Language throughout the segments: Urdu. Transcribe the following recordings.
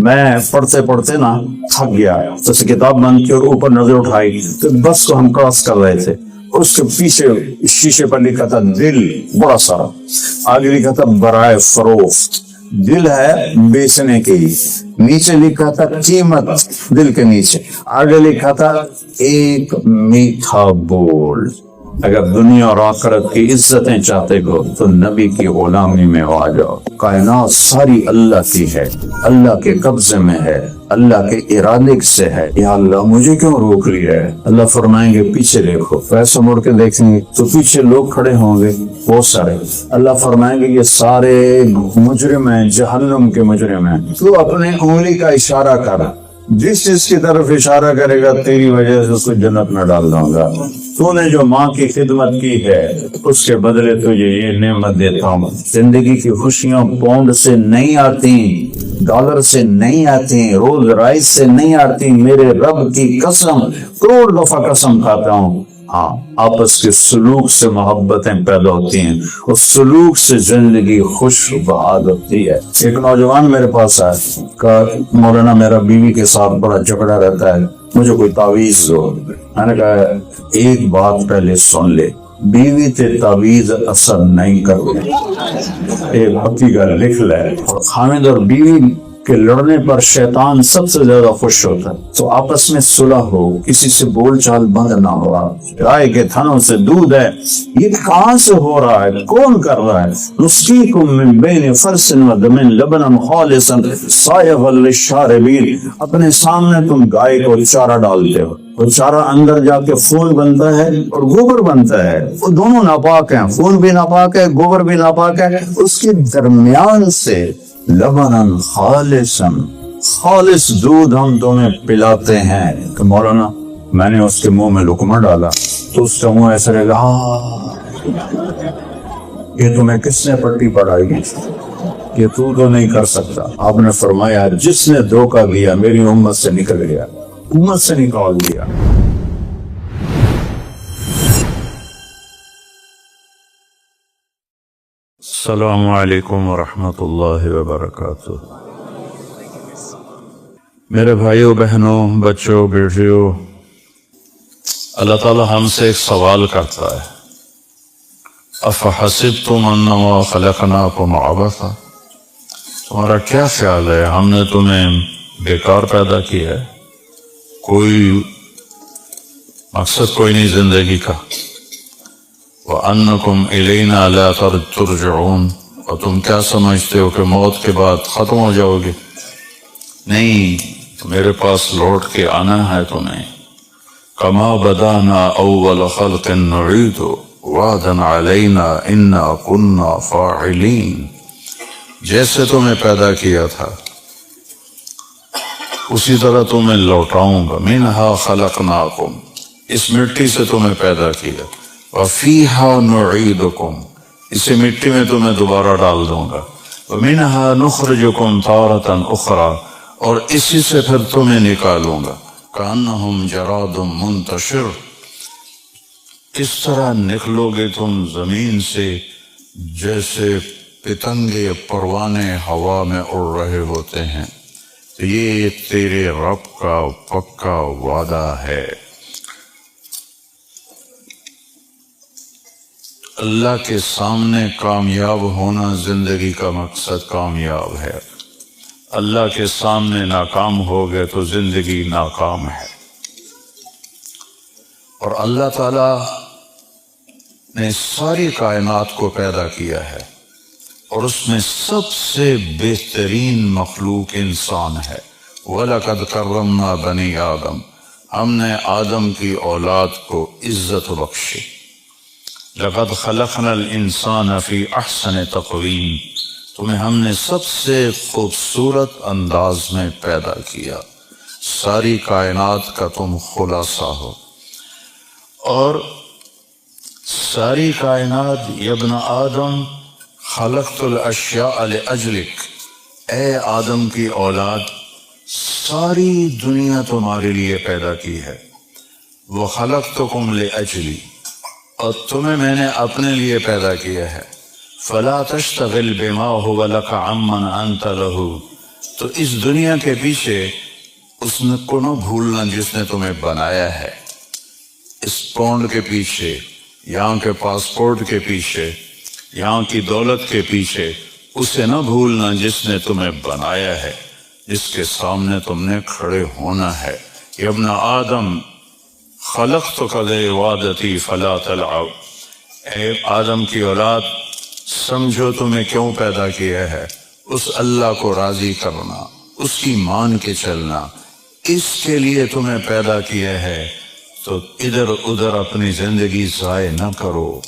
میں پڑھتے پڑھتے نا تھک گیا، تو کتاب بند کی اور اوپر نظر اٹھائی تو بس کو ہم کراس کر رہے تھے، اس کے پیچھے شیشے پر لکھا تھا دل بڑا سارا، آگے لکھا تھا برائے فروخت، دل ہے بیچنے کی، نیچے لکھا تھا قیمت دل کے نیچے، آگے لکھا تھا ایک میٹھا بول۔ اگر دنیا اور آخرت کی عزتیں چاہتے ہو تو نبی کی غلامی میں آ جاؤ۔ کائنات ساری اللہ کی ہے، اللہ کے قبضے میں ہے، اللہ کے ارادے سے ہے۔ یا اللہ مجھے کیوں روک لیا ہے؟ اللہ فرمائیں گے پیچھے دیکھو، پیسے مڑ کے دیکھیں گے تو پیچھے لوگ کھڑے ہوں گے بہت سارے، اللہ فرمائیں گے یہ سارے مجرم ہیں، جہنم کے مجرم ہیں، تو اپنے انگلی کا اشارہ کر، جس چیز کی طرف اشارہ کرے گا تیری وجہ سے اس کو جنت میں ڈال دوں گا۔ تو نے جو ماں کی خدمت کی ہے اس کے بدلے تجھے یہ نعمت دیتا ہوں۔ زندگی کی خوشیاں پاؤنڈ سے نہیں آتی، ڈالر سے نہیں آتی، رولز رائس سے نہیں آتی، میرے رب کی قسم کروڑ دفعہ قسم کھاتا ہوں۔ ہاں، آپس کے سلوک سے محبتیں پیدا ہوتی ہیں، اس سلوک سے زندگی خوش بہاد ہوتی ہے۔ ایک نوجوان میرے پاس آیا، کہا مولانا میرا بیوی کے ساتھ بڑا جھگڑا رہتا ہے، مجھے کوئی تعویذ دو۔ میں نے کہا ایک بات پہلے سن لے، بیوی تے تعویذ اثر نہیں کرتے، ایک پکی گل لکھ لے۔ اور خامد اور بیوی کہ لڑنے پر شیطان سب سے زیادہ خوش ہوتا ہے، تو آپس میں صلح ہو، کسی سے بول چال بند نہ ہوا، گائے کے تھنوں سے دودھ ہے، یہ کہاں سے ہو رہا ہے، کون کر رہا ہے؟ نسقیکم من بین فرث و دم لبنا خالصا صائغا للشاربین، اپنے سامنے تم گائے کو چارہ ڈالتے ہو، وہ چارہ اندر جا کے خون بنتا ہے اور گوبر بنتا ہے، وہ دونوں ناپاک ہیں، خون بھی ناپاک ہے، گوبر بھی ناپاک ہے، اس کے درمیان سے لبنا خالصا، خالص دودھ ہم تمہیں پلاتے ہیں۔ کہ مولانا میں نے اس کے منہ میں لقمہ ڈالا تو اس کا منہ ایسا رہے گا، یہ تمہیں کس نے پٹی پڑھائی، کہ تو نہیں کر سکتا۔ آپ نے فرمایا جس نے دھوکہ دیا میری امت سے نکل گیا، امت سے نکال دیا۔ السلام علیکم ورحمۃ اللہ وبرکاتہ۔ میرے بھائیوں بہنوں، بچوں بیٹیوں، اللہ تعالی ہم سے ایک سوال کرتا ہے، افحسبتم انما خلقناکم عبثا، تمہارا کیا خیال ہے ہم نے تمہیں بیکار پیدا کیا ہے، کوئی مقصد کوئی نہیں زندگی کا، وَأَنَّكُمْ إِلَيْنَا لَا تُرْجَعُونَ، اور تم کیا سمجھتے ہو کہ موت کے بعد ختم ہو جاؤ گے؟ نہیں، میرے پاس لوٹ کے آنا ہے تمہیں۔ كَمَا بَدَأْنَا أَوَّلَ خَلْقٍ نُعِيدُهُ وَعْدًا عَلَيْنَا إِنَّا كُنَّا فَاعِلِينَ، جیسے تمہیں پیدا کیا تھا اسی طرح تمہیں لوٹاؤں گا۔ مِنْهَا خَلَقْنَاكُمْ، اس مٹی سے تمہیں پیدا کیا، وَفِيهَا نُعِيدُكُمْ، اسی مٹی میں تمہیں دوبارہ ڈال دوں گا، وَمِنْهَا نُخْرِجُكُمْ تَارَةً أُخْرَى، اور اسی سے پھر تمہیں نکالوں گا۔ كَأَنَّهُمْ جَرَادٌ مُنْتَشِرٌ، اس طرح نکلو گے تم زمین سے جیسے پتنگے پروانے ہوا میں اڑ رہے ہوتے ہیں۔ یہ تیرے رب کا پکا وعدہ ہے۔ اللہ کے سامنے کامیاب ہونا زندگی کا مقصد کامیاب ہے، اللہ کے سامنے ناکام ہو گئے تو زندگی ناکام ہے۔ اور اللہ تعالی نے ساری کائنات کو پیدا کیا ہے اور اس میں سب سے بہترین مخلوق انسان ہے۔ وَلَقَدْ كَرَّمْنَا بَنِي آدم، ہم نے آدم کی اولاد کو عزت بخشی۔ لَقَدْ خَلَقْنَا الْإِنسَانَ فِي أَحْسَنِ تَقْوِيمٍ، تمہیں ہم نے سب سے خوبصورت انداز میں پیدا کیا، ساری کائنات کا تم خلاصہ ہو۔ اور ساری کائنات، یا ابن آدم خلقت الاشیاء لأجلک، اے آدم کی اولاد ساری دنیا تمہارے لیے پیدا کی ہے۔ وخلقتکم لأجلی، اور تمہیں میں نے اپنے لیے پیدا کیا ہے۔ فلا تشتغل بما هو لك عمن انت له، تو اس دنیا کے پیچھے اس کو نہ بھولنا جس نے تمہیں بنایا ہے، اس پونڈ کے پیچھے، یہاں کے پاسپورٹ کے پیچھے، یہاں کی دولت کے پیچھے اسے نہ بھولنا جس نے تمہیں بنایا ہے، جس کے سامنے تم نے کھڑے ہونا ہے۔ یا ابن آدم خلقتک لعبادتی فلا تلعب، اے آدم کی اولاد سمجھو تمہیں کیوں پیدا کیا ہے، اس اللہ کو راضی کرنا، اس کی مان کے چلنا، اس کے لیے تمہیں پیدا کیا ہے۔ تو ادھر ادھر اپنی زندگی ضائع نہ کرو۔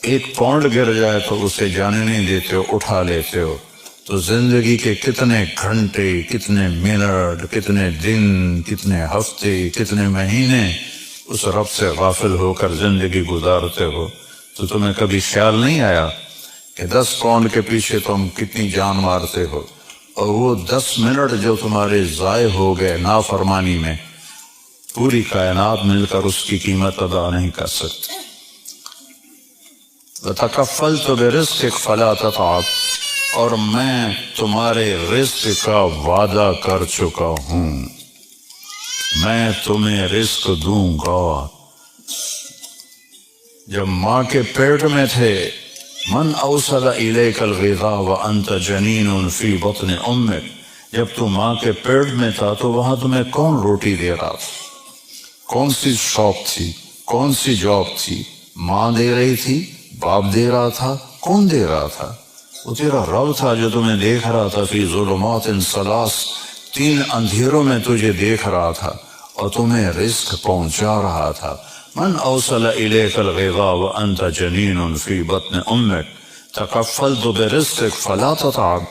ایک پاؤنڈ گر جائے تو اسے جانے نہیں دیتے ہو، اٹھا لیتے ہو۔ تو زندگی کے کتنے گھنٹے، کتنے منٹ، کتنے دن، کتنے ہفتے، کتنے مہینے اس رب سے غافل ہو کر زندگی گزارتے ہو۔ تو تمہیں کبھی خیال نہیں آیا کہ 10 پاؤنڈ کے پیچھے تم کتنی جان مارتے ہو، اور وہ 10 منٹ جو تمہارے ضائع ہو گئے نافرمانی میں، پوری کائنات مل کر اس کی قیمت ادا نہیں کر سکتے۔ وَتَكَفَّلْتُ بِرِزْقِكَ فَلَا تَتْعَبْ، اور میں تمہارے رزق کا وعدہ کر چکا ہوں، میں تمہیں رزق دوں گا۔ جب ماں کے پیٹ میں تھے، من اوصل الیک الغذاء وانت جنین فی بطن امک، جب تو ماں کے پیٹ میں تھا تو وہاں تمہیں کون روٹی دے رہا تھا؟ کون سی شاپ تھی؟ کون سی جاب تھی؟ ماں دے رہی تھی؟ باپ دے رہا تھا؟ کون دے رہا تھا؟ وہ تیرا رب تھا جو تمہیں دیکھ رہا تھا، فی ظلمات ثلاث، 3 اندھیروں میں تجھے دیکھ رہا تھا اور تمہیں رزق پہنچا رہا تھا۔ من اوصل الیک الغذاء وانت جنین فی بطن امک تکفلت برزقک فلا تتعب،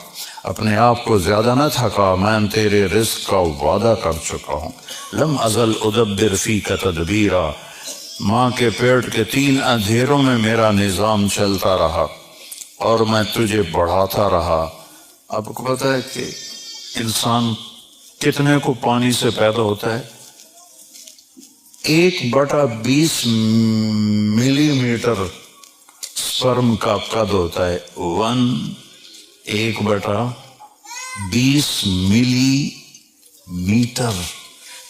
اپنے آپ کو زیادہ نہ تھکا، میں تیرے رزق کا وعدہ کر چکا ہوں۔ لم ازل ادبر فیک تدبیرا، ماں کے پیٹ کے 3 اندھیروں میں میرا نظام چلتا رہا اور میں تجھے بڑھاتا رہا۔ آپ کو پتہ ہے کہ انسان کتنے کو پانی سے پیدا ہوتا ہے؟ 1/20 ملی میٹر سپرم کا قد ہوتا ہے، 1/20 ملی میٹر۔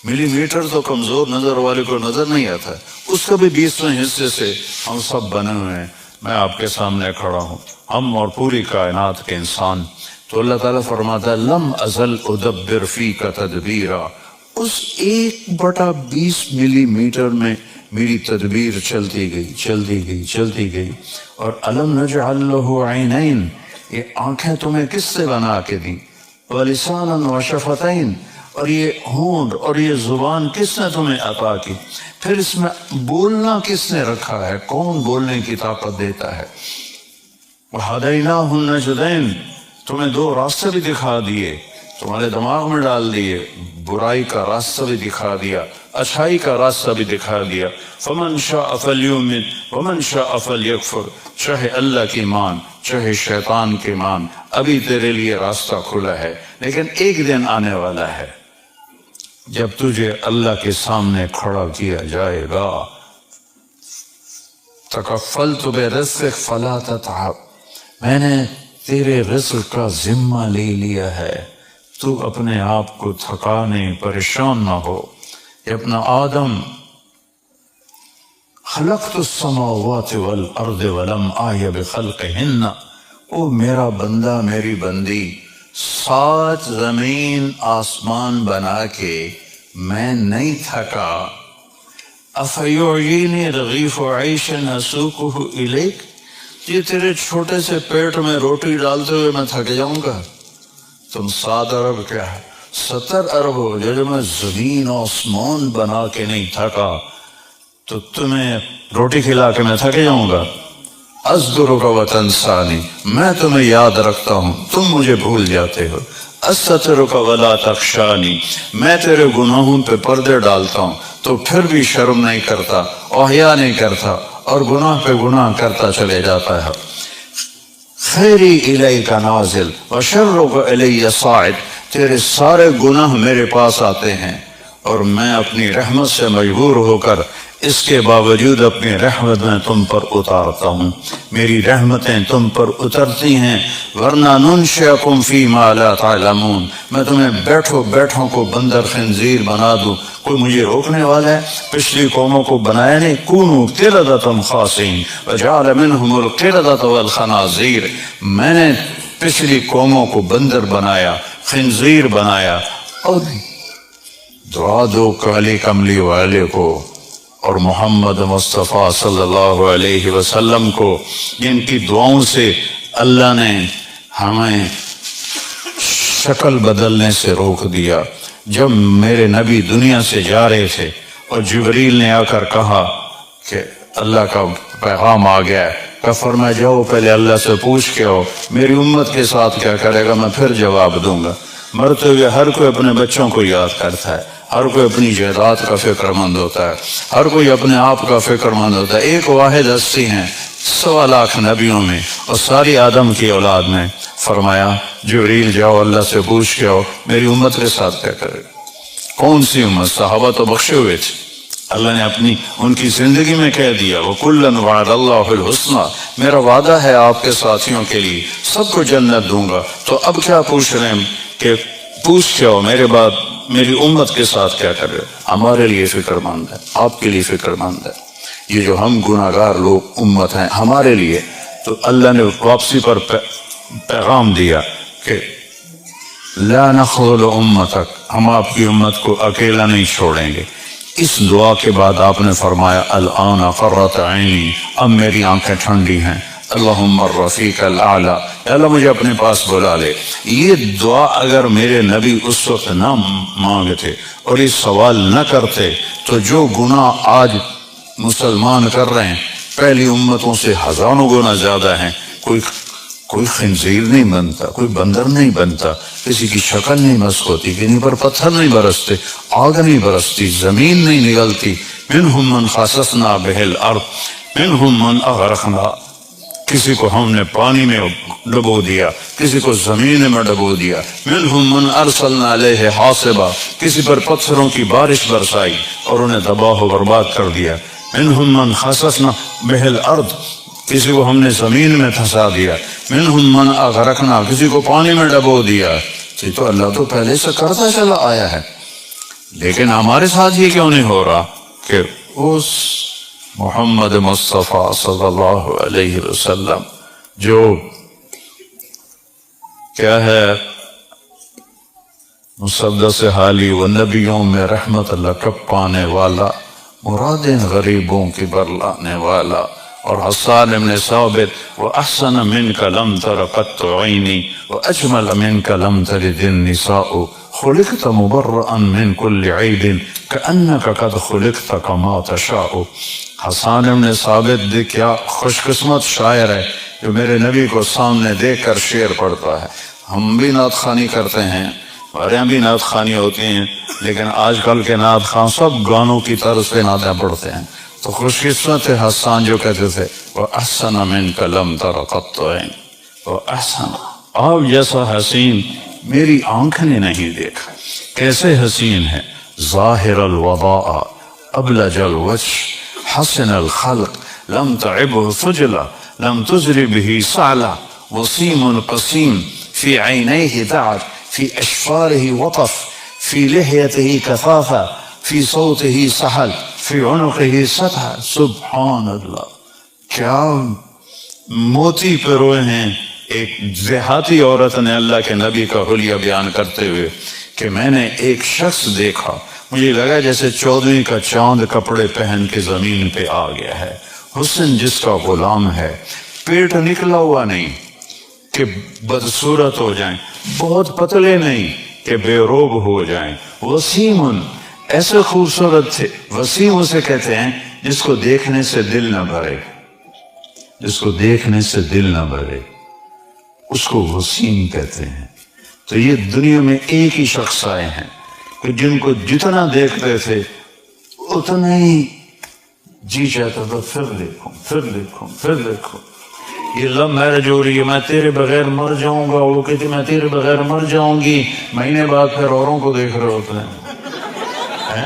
ملی میٹر تو کمزور نظر والے کو نظر نہیں آتا ہے، اس کا بھی 20ویں حصے سے ہم سب بنے ہوئے ہیں۔ میں آپ کے سامنے کھڑا ہوں، ہم اور پوری کائنات کے انسان۔ تو اللہ تعالیٰ فرماتا ہے لم ازل ادبر فیک تدبیرا، اس 1/20 ملی میٹر میں میری تدبیر چلتی گئی چلتی گئی چلتی گئی۔ اور الم نجعل لہ عینین، یہ آنکھیں تمہیں کس سے بنا کے دی، ولسانا وشفتین، اور یہ ہونٹ اور یہ زبان کس نے تمہیں عطا کی، پھر اس میں بولنا کس نے رکھا ہے، کون بولنے کی طاقت دیتا ہے۔ وَهَدَيْنَاهُ النَّجْدَيْنِ، تمہیں 2 راستے بھی دکھا دیے، تمہارے دماغ میں ڈال دیے، برائی کا راستہ بھی دکھا دیا، اچھائی کا راستہ بھی دکھا دیا۔ فَمَنْ شَاءَ فَلْيُؤْمِنْ وَمَنْ شَاءَ فَلْيَكْفُرْ، چاہے اللہ کی مان چاہے شیطان کی مان، ابھی تیرے لیے راستہ کھلا ہے، لیکن ایک دن آنے والا ہے جب تجھے اللہ کے سامنے کھڑا کیا جائے گا۔ تکفلت برزقک فلا تتعب، میں نے تیرے رزق کا ذمہ لے لیا ہے، تو اپنے آپ کو تھکانے پریشان نہ ہو۔ ابن آدم خلقت السماوات والارض ولم آی بخلقہن، او میرا بندہ میری بندی، 7 زمین آسمان بنا کے میں نہیں تھکا۔ افیعینی رغیف عیش اسوقہ الیک، یہ تیرے چھوٹے سے پیٹ میں روٹی ڈالتے ہوئے میں تھک جاؤں گا؟ تم 7 ارب کیا 70 ارب ہو، جب میں زمین آسمان بنا کے نہیں تھکا تو تمہیں روٹی کھلا کے میں تھک جاؤں گا؟ اذکرک وتنسانی، میں تمہیں یاد رکھتا ہوں تم مجھے بھول جاتے ہو۔ استترک ولا تخشانی، میں تیرے گناہوں پہ پردے ڈالتا ہوں تو پھر بھی شرم نہیں کرتا، حیا نہیں کرتا، اور گناہ پہ گناہ کرتا چلے جاتا ہے۔ خیری الیک نازل وشرک الی صاعد، تیرے سارے گناہ میرے پاس آتے ہیں اور میں اپنی رحمت سے مجبور ہو کر اس کے باوجود اپنی رحمت میں تم پر اتارتا ہوں، میری رحمتیں تم پر اترتی ہیں، ورنہ ننشئکم فی ما لا تعلمون، میں تمہیں بیٹھو بیٹھوں کو بندر خنزیر بنا دوں، کوئی مجھے روکنے والا ہے؟ پچھلی قوموں کو بنایا نہیں، کونوا قردۃ خاسئین وجعل منہم القردۃ والخنازیر، میں نے پچھلی قوموں کو بندر بنایا، خنزیر بنایا، اور دعا دو کالی کملی والے کو اور محمد مصطفیٰ صلی اللہ علیہ وسلم کو، جن کی دعاؤں سے اللہ نے ہمیں شکل بدلنے سے روک دیا۔ جب میرے نبی دنیا سے جا رہے تھے اور جبریل نے آ کر کہا کہ اللہ کا پیغام آ گیا ہے، کہ فرمایا جاؤ پہلے اللہ سے پوچھ کے آؤ میری امت کے ساتھ کیا کرے گا، میں پھر جواب دوں گا۔ مرتے ہوئے ہر کوئی اپنے بچوں کو یاد کرتا ہے، ہر کوئی اپنی جائیداد کا فکر مند ہوتا ہے، ہر کوئی اپنے آپ کا فکر مند ہوتا ہے۔ ایک واحد ہستی ہیں 1.25 لاکھ نبیوں میں اور ساری آدم کی اولاد میں، فرمایا جبریل جاؤ اللہ سے پوچھ کے آؤ میری امت کے ساتھ کیا کرے گا۔ کون سی امت؟ صحابہ تو بخشے ہوئے تھے، اللہ نے اپنی ان کی زندگی میں کہہ دیا وَكُلًّا وَعَدَ اللَّهُ الْحُسْنَى، میرا وعدہ ہے آپ کے ساتھیوں کے لیے سب کو جنت دوں گا۔ تو اب کیا پوچھ رہے ہیں کہ پوچھ کے آؤ میرے بعد میری امت کے ساتھ کیا کرے؟ ہمارے لیے فکر مند ہے، آپ کے لیے فکر مند ہے۔ یہ جو ہم گناہ گار لوگ امت ہیں ہمارے لیے، تو اللہ نے واپسی پر پیغام دیا کہ لا نخذل امتک، ہم آپ کی امت کو اکیلا نہیں چھوڑیں گے۔ اس دعا کے بعد آپ نے فرمایا الآن قرۃ عینی، اب میری آنکھیں ٹھنڈی ہیں، اللہم الرفیق الاعلی، اللہ مجھے اپنے پاس بلا لے۔ یہ دعا اگر میرے نبی اس وقت نہ مانگتے اور یہ سوال نہ کرتے تو جو گناہ آج مسلمان کر رہے ہیں پہلی امتوں سے ہزاروں گنا زیادہ ہیں۔ کوئی خنزیر نہیں بنتا، کوئی بندر نہیں بنتا، کسی کی شکل نہیں مسخ ہوتی، کسی پر پتھر نہیں برستے، آگ نہیں برستی، زمین نہیں نگلتی۔ منہم من خسفنا بہ الارض منہم من اغرقنا، کسی کو ہم نے پانی میں ڈبو دیا، کسی کو زمین میں ڈبو دیا۔ منہم من ارسلنا علیہ حاصبا، کسی پر پتھروں کی بارش برسائی اور انہیں تباہ و برباد کر دیا۔ منہم من خسفنا بہ الارض، کسی کو ہم نے زمین میں دھسا دیا۔ منہم من اغرقنا، کسی کو پانی میں ڈبو دیا۔ یہ تو اللہ تو پہلے سے کرتا چلا آیا ہے، لیکن ہمارے ساتھ یہ کیوں نہیں ہو رہا کہ اس محمد مصطفیٰ صلی اللہ علیہ وسلم جو کیا ہے مسدس حالی و نبیوں میں رحمت لقب پانے والا، مرادیں غریبوں کی برلانے والا، اور حسان ابن ثابت وَأَحْسَنَ مِنْكَ لَمْ تَرَ قَطُّ عَيْنِي وَأَجْمَلَ مِنْكَ لَمْ تَلِدِ النِّسَاءُ خُلِقْتَ مُبَرَّأً مِنْ كُلِّ عَيْبٍ كَأَنَّكَ قَدْ خُلِقْتَ كَمَا تَشَاءُ۔ حسان ابن ثابت دے کیا خوش قسمت شاعر ہے جو میرے نبی کو سامنے دیکھ کر شعر پڑھتا ہے۔ ہم بھی نعت خوانی کرتے ہیں، ہمارے یہاں بھی نعت خوانی ہوتی ہیں، لیکن آج کل کے نعت خواں سب گانوں کی طرز پہ نعتیں پڑھتے ہیں۔ تو خوش قسمت ہے حسان جو کہتے تھے وَأَحْسَنَ مِنْكَ لَمْ تَرَ قَطُّ عَيْنِي وَأَحْسَنَ، آپ جیسا حسین میری آنکھ نے نہیں دیکھا۔ کیسے حسین ہے؟ ظاہر الوضاء ابلج الوجه حسن الخلق لم تعبه ثجلا لم تزر به صعلا وسيم قسيم في عينيه دعت في أشفاره وطف في لحيته كثافة في صوته سحل في عنقه سطح۔ سبحان اللہ، کیا موتی پروئے ہیں۔ ایک دیہاتی عورت نے اللہ کے نبی کا حلیہ بیان کرتے ہوئے کہ میں نے ایک شخص دیکھا، مجھے لگا جیسے 14ویں کا چاند کپڑے پہن کے زمین پہ آ گیا ہے۔ حسن جس کا غلام ہے، پیٹ نکلا ہوا نہیں کہ بدصورت ہو جائیں، بہت پتلے نہیں کہ بے روب ہو جائیں۔ وسیمن، ایسے خوبصورت تھے۔ وسیم اسے کہتے ہیں جس کو دیکھنے سے دل نہ بھرے، جس کو دیکھنے سے دل نہ بھرے اس کو وسیم کہتے ہیں۔ تو یہ دنیا میں ایک ہی شخص آئے ہیں کہ جن کو جتنا دیکھتے تھے اتنا ہی جی چاہتا تھا پھر دیکھوں پھر دیکھوں پھر دیکھوں۔ یہ لو میرج ہو رہی ہے، میں تیرے بغیر مر جاؤں گا، وہ کہتی میں تیرے بغیر مر جاؤں گی، مہینے بعد پھر اوروں کو دیکھ رہے ہوتے ہیں۔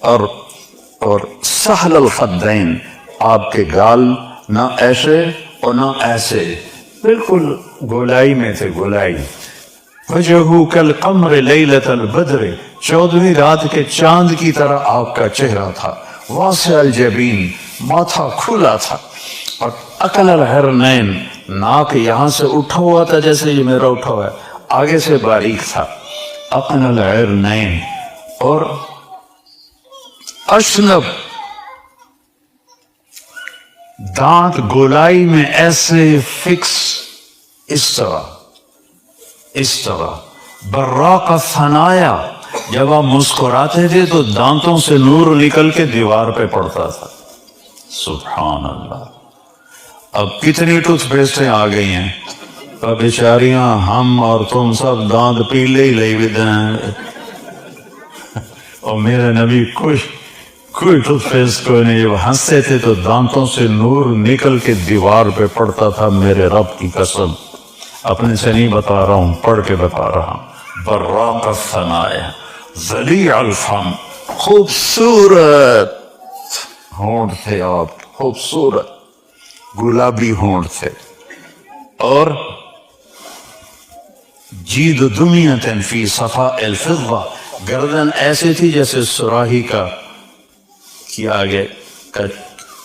اور سہل الخدین، آپ کے گال نہ ایسے اور نہ ایسے، بالکل گولائی میں تھے، گولائی۔ وجہو کالقمر لیلۃ البدر، 14ویں رات کے چاند کی طرح آپ کا چہرہ تھا۔ واسع الجبین، ماتھا کھلا تھا۔ اور اکل الحرنین، ناک یہاں سے اٹھا ہوا تھا جیسے یہ میرا اٹھا ہوا ہے، آگے سے باریک تھا۔ اکل الحرنین، اور اشنب، دانت گولائی میں ایسے فکس، اس طرح براق الثنایا، جب آپ مسکراتے تھے تو دانتوں سے نور نکل کے دیوار پہ پڑتا تھا۔ سبحان اللہ۔ اب کتنی ٹوتھ پیسٹیں آ گئی ہیں، اب بیچاریاں ہم اور تم سب دانت پیلے ہی لے ہوئے ہیں، اور میرے نبی کوئی ٹوتھ پیسٹ کو نہیں، جب ہنستے تھے تو دانتوں سے نور نکل کے دیوار پہ پڑتا تھا۔ میرے رب کی قسم، اپنے سے نہیں بتا رہا ہوں، پڑھ کے بتا رہا ہوں۔ براق الثنایا، ذلیع الفم، خوبصورت ہونٹ تھے آپ، خوبصورت گلابی ہونٹ تھے۔ اور جید دمیۃ فی صفاء الفضہ، گردن ایسے تھی جیسے سراہی کی آگے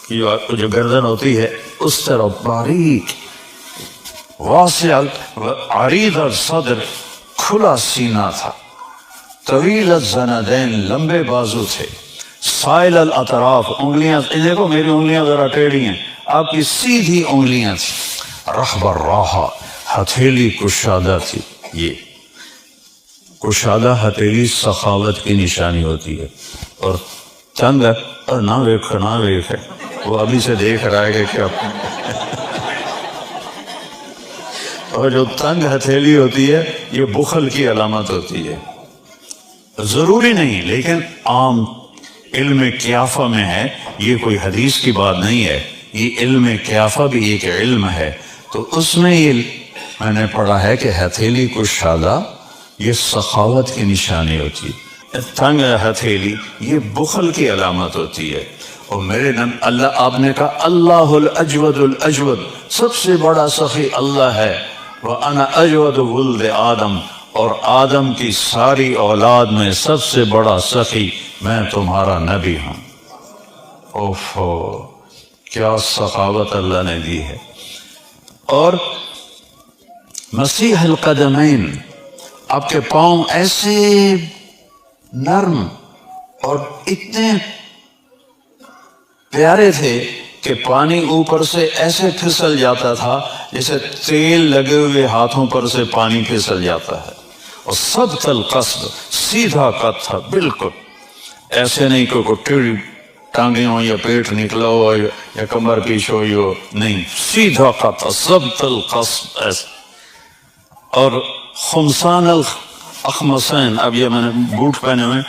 کی جو گردن ہوتی ہے اس طرح باریک۔ واسع عریض الصدر، کھلا سینہ تھا۔ طویل الزندین، لمبے بازو تھے۔ سائل الاطراف، انگلیاں دیکھو میری انگلیاں ذرا ٹیڑھی ہیں، آپ کی سیدھی انگلیاں تھیں۔ رحب الراحہ، ہتھیلی کشادہ تھی۔ یہ کشادہ ہتھیلی سخاوت کی نشانی ہوتی ہے۔ اور تنگ، اور نہ ویکھے وہ ابھی سے دیکھ رہا ہے کہ کیا اور جو تنگ ہتھیلی ہوتی ہے یہ بخل کی علامت ہوتی ہے۔ ضروری نہیں، لیکن عام علم قیافہ میں ہے، یہ کوئی حدیث کی بات نہیں ہے، یہ علم قیافہ بھی ایک علم ہے۔ تو اس میں یہ میں نے پڑھا ہے کہ ہتھیلی کشادہ یہ سخاوت کی نشانی ہوتی ہے، تنگ ہتھیلی یہ بخل کی علامت ہوتی ہے۔ اور میرے اللہ، آپ نے کہا اللہ الاجود الاجود، سب سے بڑا سخی اللہ ہے۔ وَأَنَا أَجْوَدُ وُلْدِ آدم، اور آدم کی ساری اولاد میں سب سے بڑا سخی میں تمہارا نبی ہوں۔ اوفو، کیا سخاوت اللہ نے دی ہے۔ اور مسیح القدمین، آپ کے پاؤں ایسے نرم اور اتنے پیارے تھے کہ پانی اوپر سے ایسے پھسل جاتا تھا جیسے تیل لگے ہوئے ہاتھوں پر سے پانی پھسل جاتا ہے۔ اور ثبت القصد، سیدھا قد تھا بالکل، ایسے نہیں کہ ٹیڑھی ٹانگیں ہو یا پیٹ نکلا ہو یا کمر پیچھ ہوئی ہو، نہیں، سیدھا قد تھا، ثبت القصد ایسے۔ اور خمسان الاخمصین، اب یہ میں نے بوٹ پہنے ہوئے،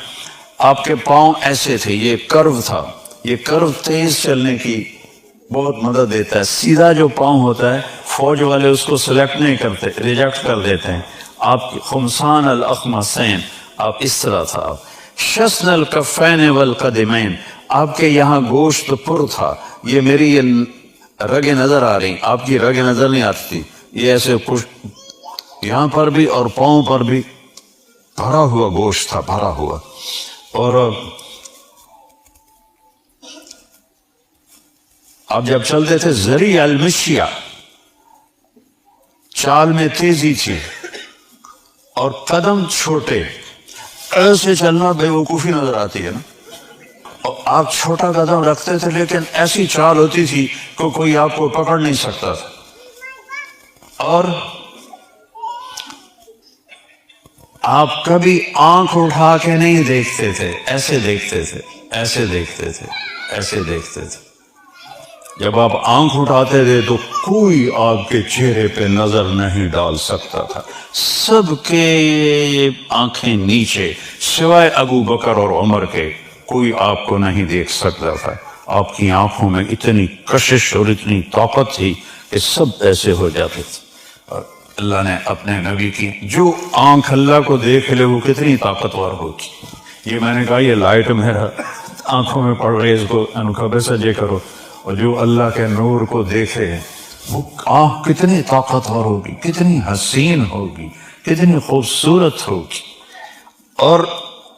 آپ کے پاؤں ایسے تھے، یہ کرو تھا، یہ کرو تیز چلنے کی بہت مدد دیتا ہے۔ سیدھا جو پاؤں ہوتا ہے فوج والے اس کو سلیکٹ نہیں کرتے، ریجیکٹ کر دیتے ہیں۔ آپ خمسان الاخمصین، آپ اس طرح تھا۔ شسن الکفین والقدمین، آپ کے یہاں گوشت پر تھا، یہ میری یہ رگیں نظر آ رہی، آپ کی رگیں نظر نہیں آتی، یہ ایسے یہاں پر بھی اور پاؤں پر بھی بھرا ہوا گوشت تھا، بھرا ہوا۔ اور آپ جب چلتے تھے ذریع المشیہ، چال میں تیزی تھی، اور قدم چھوٹے، ایسے چلنا بے وقوفی نظر آتی ہے نا، اور آپ چھوٹا قدم رکھتے تھے لیکن ایسی چال ہوتی تھی کہ کوئی آپ کو پکڑ نہیں سکتا تھا۔ اور آپ کبھی آنکھ اٹھا کے نہیں دیکھتے تھے، ایسے دیکھتے تھے، ایسے دیکھتے تھے، ایسے دیکھتے تھے۔ جب آپ آنکھ اٹھاتے تھے تو کوئی آپ کے چہرے پہ نظر نہیں ڈال سکتا تھا، سب کے آنکھیں نیچے، سوائے ابو بکر اور عمر کے کوئی آپ کو نہیں دیکھ سکتا تھا۔ آپ کی آنکھوں میں اتنی کشش اور اتنی طاقت تھی کہ سب ایسے ہو جاتے تھے۔ اور اللہ نے اپنے نبی کی جو آنکھ اللہ کو دیکھ لے وہ کتنی طاقتور ہوگی، یہ میں نے کہا یہ لائٹ میرا آنکھوں میں پڑ رہی ہے، اس کو انکھبے سے یہ کرو. اور جو اللہ کے نور کو دیکھے وہ آنکھ کتنی طاقتور ہوگی، کتنی حسین ہوگی، کتنی خوبصورت ہوگی. اور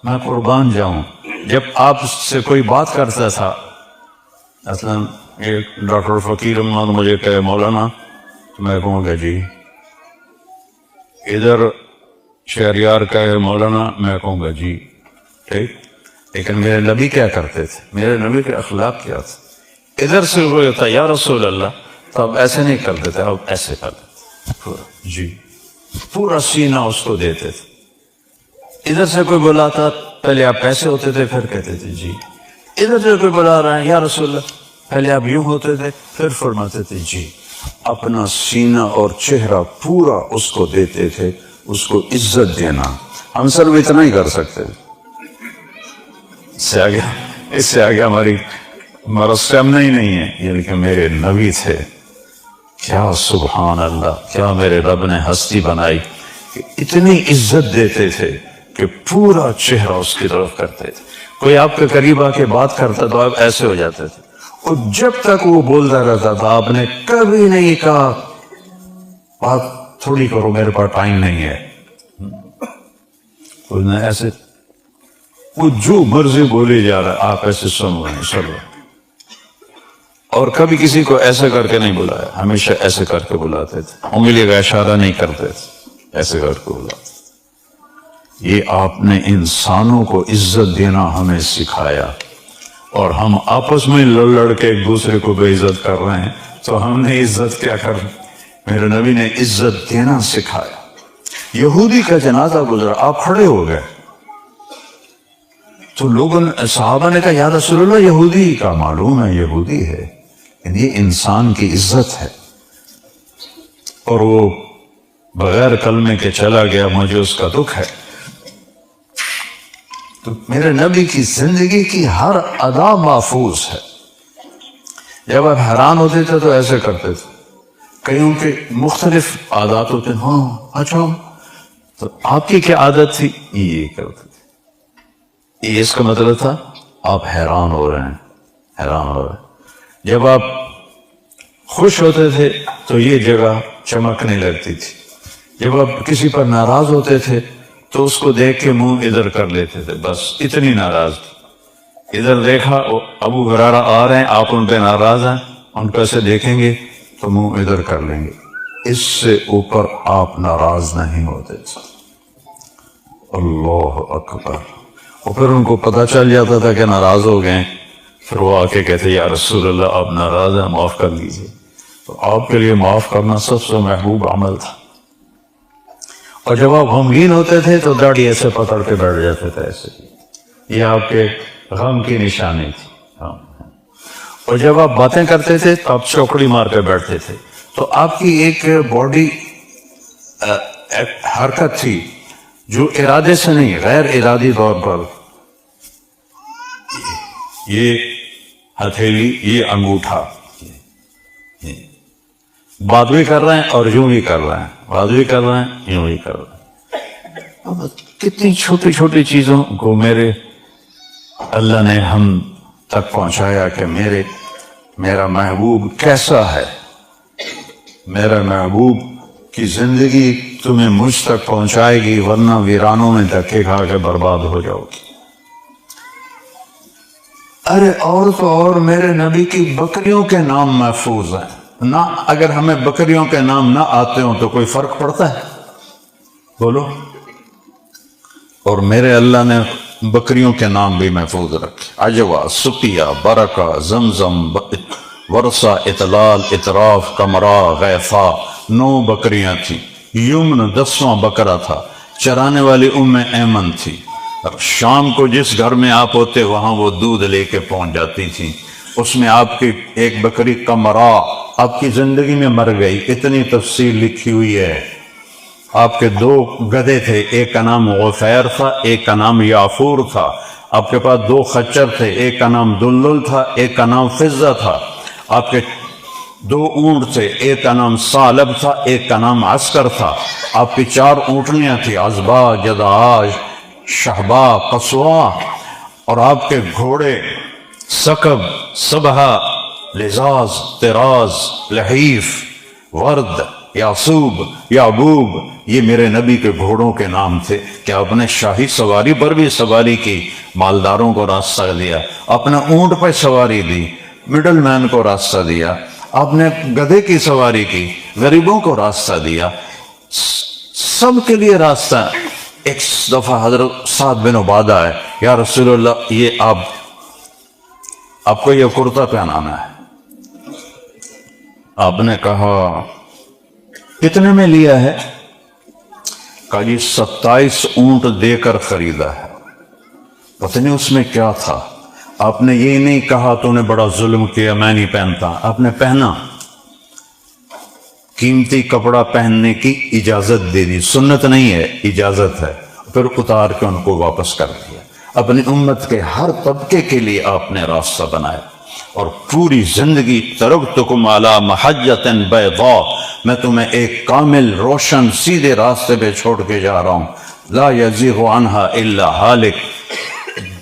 میں قربان جاؤں، جب آپ سے کوئی بات کرتا تھا، مثلا ایک ڈاکٹر فقیر احمد مجھے کہے مولانا، تو میں کہوں گا جی. ادھر شہریار کہے مولانا، میں کہوں گا جی. ٹھیک. لیکن میرے نبی کیا کرتے تھے؟ میرے نبی کے اخلاق کیا تھے؟ ادھر سے وہ ہوتا یا رسول اللہ، تو اب ایسے نہیں کرتے تھے، اب ایسے کرتے پورا جی، پورا سینہ اس کو دیتے تھے. ادھر سے کوئی بلاتا، پہلے آپ ایسے ہوتے تھے پھر کہتے تھے جی. ادھر سے کوئی بلا رہا ہے یا رسول اللہ، پہلے آپ یوں ہوتے تھے پھر فرماتے تھے جی. اپنا سینہ اور چہرہ پورا اس کو دیتے تھے، اس کو عزت دینا. ہم صرف اتنا ہی کر سکتے تھے، اس سے آگے ہماری مرسمنا ہی نہیں ہے. یہ لیکن میرے نبی تھے، کیا سبحان اللہ، کیا میرے رب نے ہستی بنائی کہ اتنی عزت دیتے تھے کہ پورا چہرہ اس کی طرف کرتے تھے. کوئی آپ کے قریب آ کے بات کرتا تو آپ ایسے ہو جاتے تھے، اور جب تک وہ بولتا رہتا تھا آپ نے کبھی نہیں کہا بات تھوڑی کرو میرے پاس ٹائم نہیں ہے. ایسے وہ جو مرضی بولے جا رہا ہے آپ ایسے سن رہے ہیں سب. اور کبھی کسی کو ایسے کر کے نہیں بلایا، ہمیشہ ایسے کر کے بلاتے تھے، انگلی کا اشارہ نہیں کرتے تھے، ایسے کر کے بلاتے. یہ آپ نے انسانوں کو عزت دینا ہمیں سکھایا، اور ہم آپس میں لڑ کے ایک دوسرے کو بے عزت کر رہے ہیں، تو ہم نے عزت کیا کر. میرے نبی نے عزت دینا سکھایا. یہودی کا جنازہ گزرا، آپ کھڑے ہو گئے تو لوگوں نے، صحابہ نے کہا یا رسول اللہ یہودی کا معلوم ہے، یہودی ہے، یہ انسان کی عزت ہے. اور وہ بغیر کلمے کے چلا گیا، مجھے اس کا دکھ ہے. تو میرے نبی کی زندگی کی ہر ادا محفوظ ہے. جب آپ حیران ہوتے تھے تو ایسے کرتے تھے. کئیوں کے مختلف عادات ہوتے ہیں، ہاں اچھا، تو آپ کی کیا عادت تھی؟ یہ کرتے تھے. یہ اس کا مطلب تھا آپ حیران ہو رہے ہیں، حیران ہو رہے ہیں. جب آپ خوش ہوتے تھے تو یہ جگہ چمکنے لگتی تھی. جب آپ کسی پر ناراض ہوتے تھے تو اس کو دیکھ کے منہ ادھر کر لیتے تھے، بس اتنی ناراض. ادھر دیکھا ابو ہریرہ آ رہے ہیں، آپ ان پہ ناراض ہیں، ان کو ایسے دیکھیں گے تو منہ ادھر کر لیں گے. اس سے اوپر آپ ناراض نہیں ہوتے تھے. اللہ اکبر. اور پھر ان کو پتہ چل جاتا تھا کہ ناراض ہو گئے، پھر وہ آ کے کہتے یا رسول اللہ آپ ناراض ہیں، معاف کر لیجیے. تو آپ کے لیے معاف کرنا سب سے محبوب عمل تھا. اور جب آپ غمگین ہوتے تھے تو داڑھی ایسے پکڑ کے بیٹھ جاتے تھے ایسے. یہ آپ کے غم کی نشانی تھی. اور جب آپ باتیں کرتے تھے تو آپ چوکڑی مار کے بیٹھتے تھے. تو آپ کی ایک باڈی حرکت تھی جو ارادے سے نہیں، غیر ارادی طور پر، یہ ہتھیلی، یہ انگوٹھا، بات بھی کر رہے ہیں اور یوں بھی کر رہے ہیں، بات بھی کر رہے ہیں یوں بھی کر رہے ہیں. کتنی چھوٹی چھوٹی چیزوں کو میرے اللہ نے ہم تک پہنچایا کہ میرا محبوب کیسا ہے. میرا محبوب کی زندگی تمہیں مجھ تک پہنچائے گی، ورنہ ویرانوں میں دھکے کھا کے برباد ہو جاؤ گی. ارے اور تو اور میرے نبی کی بکریوں کے نام محفوظ ہیں نہ. اگر ہمیں بکریوں کے نام نہ آتے ہوں تو کوئی فرق پڑتا ہے؟ بولو. اور میرے اللہ نے بکریوں کے نام بھی محفوظ رکھے. عجوا، سقیہ، برکہ، زمزم، ورثہ، اطلال، اطراف، کمرا، غیفا. 9 بکریاں تھیں. یمن 10واں بکرا تھا. چرانے والی ایمن تھی. شام کو جس گھر میں آپ ہوتے وہاں وہ دودھ لے کے پہنچ جاتی تھی. اس میں آپ کی ایک بکری کمرا آپ کی زندگی میں مر گئی. اتنی تفصیل لکھی ہوئی ہے. آپ کے 2 گدھے تھے، ایک کا نام غفیر تھا، ایک کا نام یافور تھا. آپ کے پاس 2 خچر تھے، ایک کا نام دلدل تھا، ایک کا نام فضہ تھا. آپ کے 2 اونٹ تھے، ایک کا نام ثعلب تھا، ایک کا نام عسکر تھا. آپ کی 4 اونٹنیاں تھیں، عزبا، جدعاج، شہبا، قصوا، اور آپ کے گھوڑے سکب، سبہا، لزاز، طراز، لحیف، ورد، یاسوب، یعبوب، یہ میرے نبی کے گھوڑوں کے نام تھے کہ آپ نے شاہی سواری پر بھی سواری کی، مالداروں کو راستہ دیا، اپنے اونٹ پر سواری دی، مڈل مین کو راستہ دیا، آپ نے گدھے کی سواری کی، غریبوں کو راستہ دیا، سب کے لیے راستہ۔ ایک دفعہ حضرت سعد بن عبادہ ہے، یا رسول اللہ یہ آپ کو یہ کرتا پہنانا ہے۔ آپ نے کہا کتنے میں لیا ہے؟ کہا جی 27 اونٹ دے کر خریدا ہے۔ پتہ نہیں اس میں کیا تھا۔ آپ نے یہ نہیں کہا تو نے بڑا ظلم کیا، میں نہیں پہنتا، آپ نے پہنا، قیمتی کپڑا پہننے کی اجازت دے دی، سنت نہیں ہے، اجازت ہے، پھر اتار کے ان کو واپس کر دیا۔ اپنی امت کے ہر طبقے کے لیے آپ نے راستہ بنایا، اور پوری زندگی ترکتکم علی محجۃ بیضاء، میں تمہیں ایک کامل روشن سیدھے راستے پہ چھوڑ کے جا رہا ہوں، لا یزیغ عنہا الا ہالک،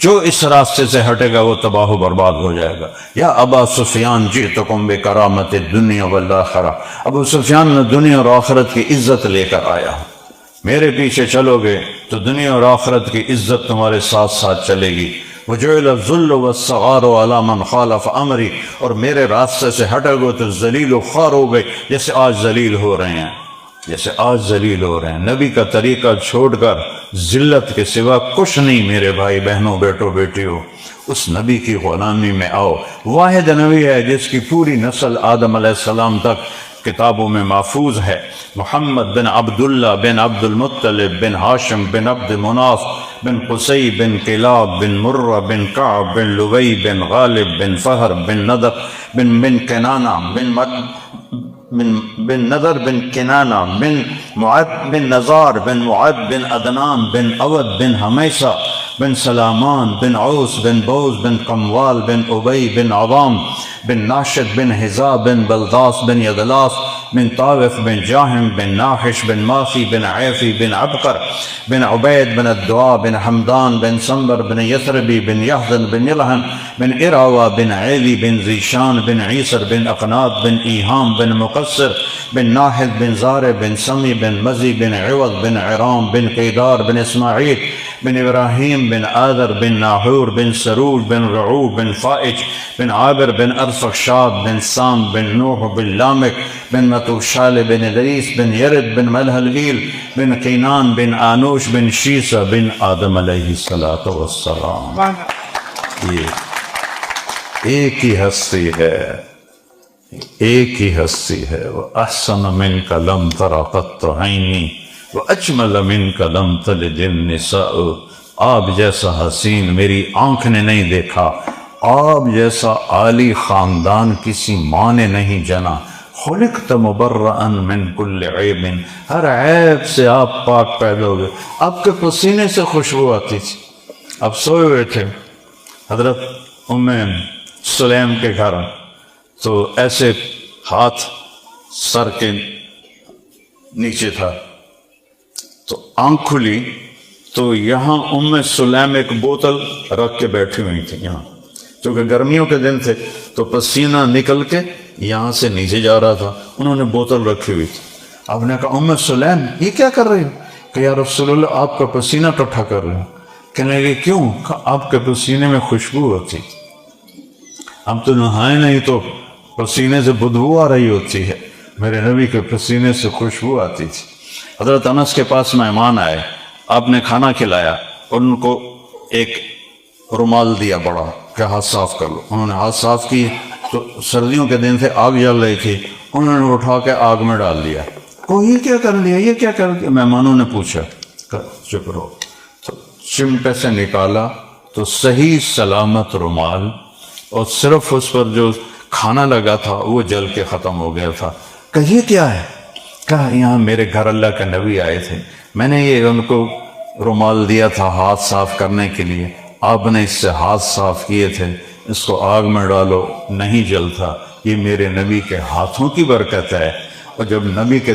جو اس راستے سے ہٹے گا وہ تباہ و برباد ہو جائے گا۔ یا ابا سفیان جئتکم بکرامت الدنیا والآخرہ، ابو سفیان میں دنیا اور آخرت کی عزت لے کر آیا ہوں، میرے پیچھے چلو گے تو دنیا اور آخرت کی عزت تمہارے ساتھ ساتھ چلے گی۔ وجعل الذل والصغار علی من خالف امری، اور میرے راستے سے ہٹے گے تو ذلیل و خوار ہو گئے، جیسے آج ذلیل ہو رہے ہیں، جیسے آج ذلیل ہو رہے ہیں۔ نبی کا طریقہ چھوڑ کر ذلت کے سوا کچھ نہیں میرے بھائی بہنوں، بیٹوں بیٹیوں، اس نبی کی غلامی میں آؤ۔ واحد نبی ہے جس کی پوری نسل آدم علیہ السلام تک کتابوں میں محفوظ ہے، محمد بن عبداللہ بن عبد المطلب بن ہاشم بن عبد مناف بن قصی بن کلاب بن مرہ بن کعب بن لبی بن غالب بن فہر بن نضر بن کنانہ بن نضر بن کنانہ بن معد بن نزار بن معد بن عدنان بن عود بن حمیسہ بن سلامان بن عوس بن بوز بن قموال بن ابی بن عظام بن ناشد بن حزا بن بلداس بن یدلاس بن طاوف بن جاہم بن ناحش بن ماخی بن عیفی بن عبقر بن عبید بن الدعاء بن حمدان بن سنبر بن یثربی بن یحزن بن یلہن بن اراوا بن عیلی بن زیشان بن عیسر بن اقنات بن ایہام بن مقصر بن ناحد بن زار بن سمی بن مزی بن عوض بن عرام بن قیدار بن اسماعیل بن ابراہیم بن آدر بن ناحور بن سرول بن رعو بن فائج بن عابر بن ارفخشاد بن سام بن نوح بن لامک بن متوشال بن ادریس بن یرد بن ملحلگیل بن قینان بن آنوش بن شیسہ بن آدم علیہ السلام۔ یہ ایک ہی ہستی ہے، ایک ہی ہستی ہے۔ وَأَحْسَنَ مِنْكَ لَمْ تَرَ قَطُّ عَيْنِي وَأَجْمَلَ مِنْكَ لَمْ تَلِدِ النِّسَاءُ، آپ جیسا حسین میری آنکھ نے نہیں دیکھا، آپ جیسا عالی خاندان کسی ماں نے نہیں جنا۔ خلقت مبرئا من کل عیب، ہر عیب سے آپ پاک پیدا ہوئے، آپ کے پسینے سے خوشبو آتی تھی۔ آپ سوئے ہوئے تھے حضرت ام سلیم کے گھر، تو ایسے ہاتھ سر کے نیچے تھا، تو آنکھ کھلی تو یہاں ام سلیم ایک بوتل رکھ کے بیٹھی ہوئی تھی یہاں، کیونکہ گرمیوں کے دن تھے تو پسینہ نکل کے یہاں سے نیچے جا رہا تھا، انہوں نے بوتل رکھی ہوئی تھی۔ آپ نے کہا ام سلیم یہ کیا کر رہی ہو؟ کہ یا رسول اللہ آپ کا پسینہ اکٹھا کر رہے ہوں۔ کہنے لگے کیوں؟ کہا آپ کے پسینے میں خوشبو ہوتی، ہم تو نہائے نہیں تو پسینے سے بدبو آ رہی ہوتی ہے، میرے نبی کے پسینے سے خوشبو آتی تھی۔ حضرت انس کے پاس مہمان آئے، آپ نے کھانا کھلایا اور ان کو ایک رومال دیا بڑا کہ ہاتھ صاف کر لو، انہوں نے ہاتھ صاف کیے تو سردیوں کے دن سے آگ جل رہی تھی، انہوں نے اٹھا کے آگ میں ڈال دیا۔ یہ کیا کر دیا، یہ کیا کر دیا؟ مہمانوں نے پوچھا، چپ رہو، تو چمٹے سے نکالا تو صحیح سلامت رومال، اور صرف اس پر جو کھانا لگا تھا وہ جل کے ختم ہو گیا تھا۔ کہ یہ کیا ہے؟ کہا یہاں میرے گھر اللہ کے نبی آئے تھے، میں نے یہ ان کو رومال دیا تھا ہاتھ صاف کرنے کے لیے، آپ نے اس سے ہاتھ صاف کیے تھے، اس کو آگ میں ڈالو نہیں جلتا، یہ میرے نبی کے ہاتھوں کی برکت ہے، اور جب نبی کے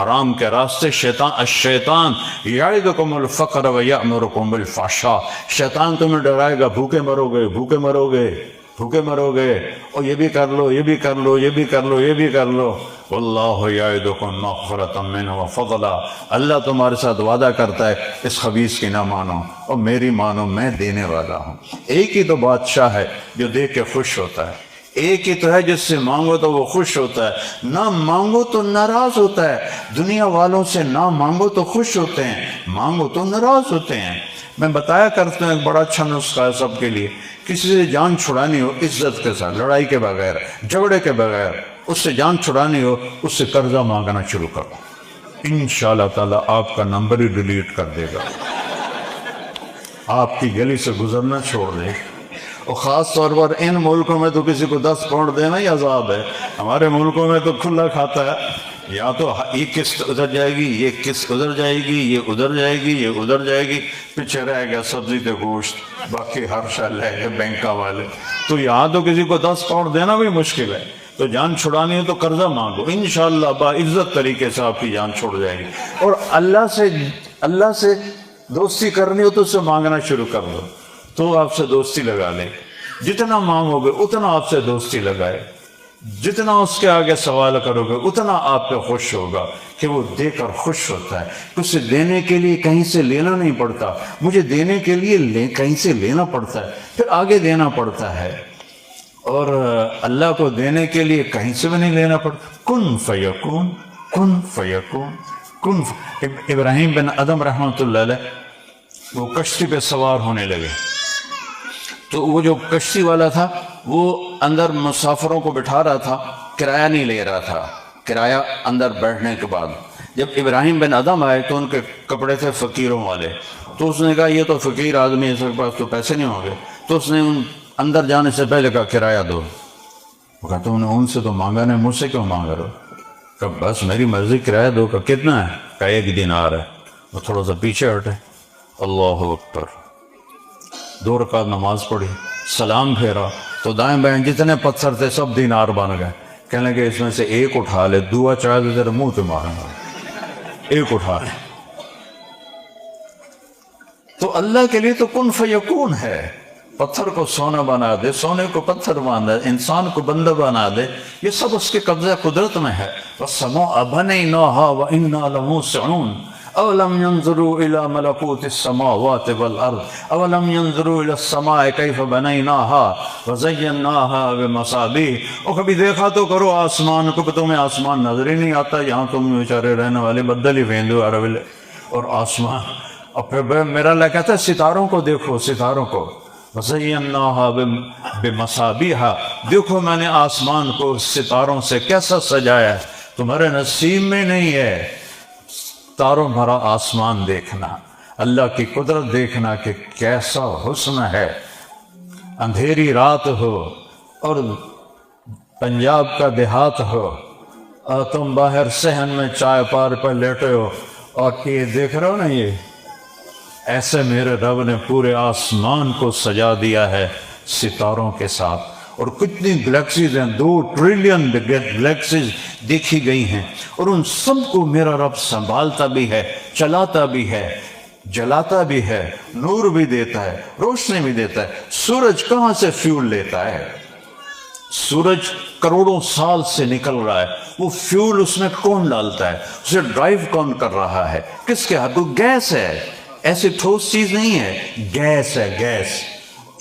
حرام کے راستے شیطان الشیطان یعدکم الفقر و یأمرکم بالفحشاء، شیطان تمہیں ڈرائے گا بھوکے مرو گے، بھوکے مرو گے، بھوکے مرو گے، اور یہ بھی کر لو، یہ بھی کر لو، یہ بھی کر لو، یہ بھی کر لو۔ واللہ یعدکم مغفرۃ منہ وفضلا، اللہ تمہارے ساتھ وعدہ کرتا ہے اس خبیث کی نہ مانو اور میری مانو، میں دینے والا ہوں۔ ایک ہی تو بادشاہ ہے جو دے کے خوش ہوتا ہے، ایک ہی تو ہے جس سے مانگو تو وہ خوش ہوتا ہے، نہ مانگو تو ناراض ہوتا ہے۔ دنیا والوں سے نہ مانگو تو خوش ہوتے ہیں، مانگو تو ناراض ہوتے ہیں۔ میں بتایا کرتا ہوں ایک بڑا اچھا نسخہ ہے سب کے لیے، کسی سے جان چھڑانی ہو عزت کے ساتھ، لڑائی کے بغیر، جھگڑے کے بغیر، اس سے جان چھڑانی ہو، اس سے قرضہ مانگنا شروع کرو، انشاءاللہ تعالیٰ آپ کا نمبر ہی ڈیلیٹ کر دے گا، آپ کی گلی سے گزرنا چھوڑ دے گا۔ اور خاص طور پر ان ملکوں میں تو کسی کو 10 پاؤنڈ دینا ہی عذاب ہے، ہمارے ملکوں میں تو کھلا کھاتا ہے، یا تو یہ قسط ادھر جائے گی، یہ قسط ادھر جائے گی، یہ ادھر جائے گی، یہ ادھر جائے گی، پیچھے رہ گیا سبزی تے گوشت، باقی ہر شے لے گئے بینکا والے۔ تو یہاں تو کسی کو 10 پاؤنڈ دینا بھی مشکل ہے، تو جان چھڑانی ہے تو قرضہ مانگو، انشاءاللہ باعزت طریقے سے آپ کی جان چھوڑ جائے گی۔ اور اللہ سے دوستی کرنی ہو تو اس سے مانگنا شروع کر دو، تو آپ سے دوستی لگا لے، جتنا مانگو گے اتنا آپ سے دوستی لگائے، جتنا اس کے آگے سوال کرو گے اتنا آپ پہ خوش ہوگا کہ وہ دے کر خوش ہوتا ہے۔ اسے دینے کے لیے کہیں سے لینا نہیں پڑتا، مجھے دینے کے لیے کہیں سے لینا پڑتا ہے، پھر آگے دینا پڑتا ہے، اور اللہ کو دینے کے لیے کہیں سے بھی نہیں لینا پڑتا۔ کن فیکون، کن فیکون، کن ابراہیم بن ادم رحمۃ اللہ علیہ وہ کشتی پہ سوار ہونے لگے، تو وہ جو کشتی والا تھا وہ اندر مسافروں کو بٹھا رہا تھا، کرایہ نہیں لے رہا تھا، کرایہ اندر بیٹھنے کے بعد جب ابراہیم بن ادم آئے تو ان کے کپڑے تھے فقیروں والے، تو اس نے کہا یہ تو فقیر آدمی ہے، اس کے پاس تو پیسے نہیں ہوں گے، تو اس نے اندر جانے سے پہلے کہا کرایہ دو۔ وہ کہا تم نے ان سے تو مانگا نہیں، مجھ سے کیوں مانگ رہے ہو؟ کہا بس میری مرضی، کرایہ دو۔ کہا کتنا ہے؟ کہا 1 دینار ہے۔ وہ تھوڑا سا پیچھے ہٹے، اللہ اکبر، 2 رکعت نماز پڑھی، سلام پھیرا تو دائیں بائیں جتنے پتھر تھے سب دینار بن گئے۔ کہنے لگے اس میں سے ایک اٹھا لے، دعا چاہے تو تیرے منہ پہ ماروں گا، ایک اٹھا لے۔ تو اللہ کے لیے تو کن فیکون ہے، پتھر کو سونا بنا دے، سونے کو پتھر بنا دے، انسان کو بندہ بنا دے، یہ سب اس کے قبضہ قدرت میں ہے۔ وَالسَّمَاءَ بَنَيْنَاهَا وَإِنَّا لَمُوسِعُونَ اولم ينظروا الى ملكوت السماوات والارض اولم ينظروا الى السماء كيف بنيناها وزيناها بمصابيح، اور کبھی دیکھا تو کرو آسمان کو، تمہیں آسمان نظر ہی نہیں آتا، یہاں تم بیچارے رہنے والے بدل ہی پھیندو عربلے اور آسمان۔ اور پھر میرا اللہ کہتا ہے ستاروں کو دیکھو، ستاروں کو، وزيناها بمصابيح، دیکھو میں نے آسمان کو ستاروں سے کیسا سجایا ہے، تمہارے نصیب میں نہیں ہے ستاروں بھرا آسمان دیکھنا، اللہ کی قدرت دیکھنا کہ کیسا حسن ہے۔ اندھیری رات ہو اور پنجاب کا دیہات ہو اور تم باہر صحن میں چائے پار پر لیٹے ہو اور یہ دیکھ رہے ہو نا، یہ ایسے میرے رب نے پورے آسمان کو سجا دیا ہے ستاروں کے ساتھ۔ اور کتنی گلیکسیز ہیں، 2 ٹریلین گلیکسیز دیکھی گئی ہیں، اور ان سب کو میرا رب سنبھالتا بھی ہے، چلاتا بھی ہے، جلاتا بھی ہے، نور بھی دیتا ہے، روشنی بھی دیتا ہے۔ سورج کہاں سے فیول لیتا ہے؟ سورج کروڑوں سال سے نکل رہا ہے، وہ فیول اس میں کون ڈالتا ہے؟ اسے ڈرائیو کون کر رہا ہے؟ کس کے ہاتھ؟ گیس ہے، ایسی ٹھوس چیز نہیں ہے، گیس ہے، گیس۔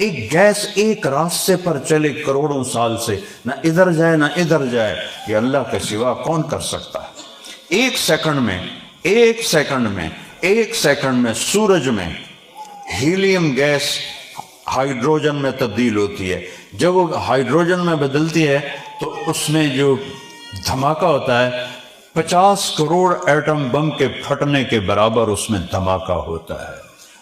ایک گیس ایک راستے پر چلے کروڑوں سال سے، نہ ادھر جائے نہ ادھر جائے، یہ اللہ کے سوا کون کر سکتا ہے؟ ایک سیکنڈ میں سورج میں ہیلیم گیس ہائیڈروجن میں تبدیل ہوتی ہے، جب وہ ہائیڈروجن میں بدلتی ہے تو اس میں جو دھماکہ ہوتا ہے 50 کروڑ ایٹم بم کے پھٹنے کے برابر اس میں دھماکہ ہوتا ہے،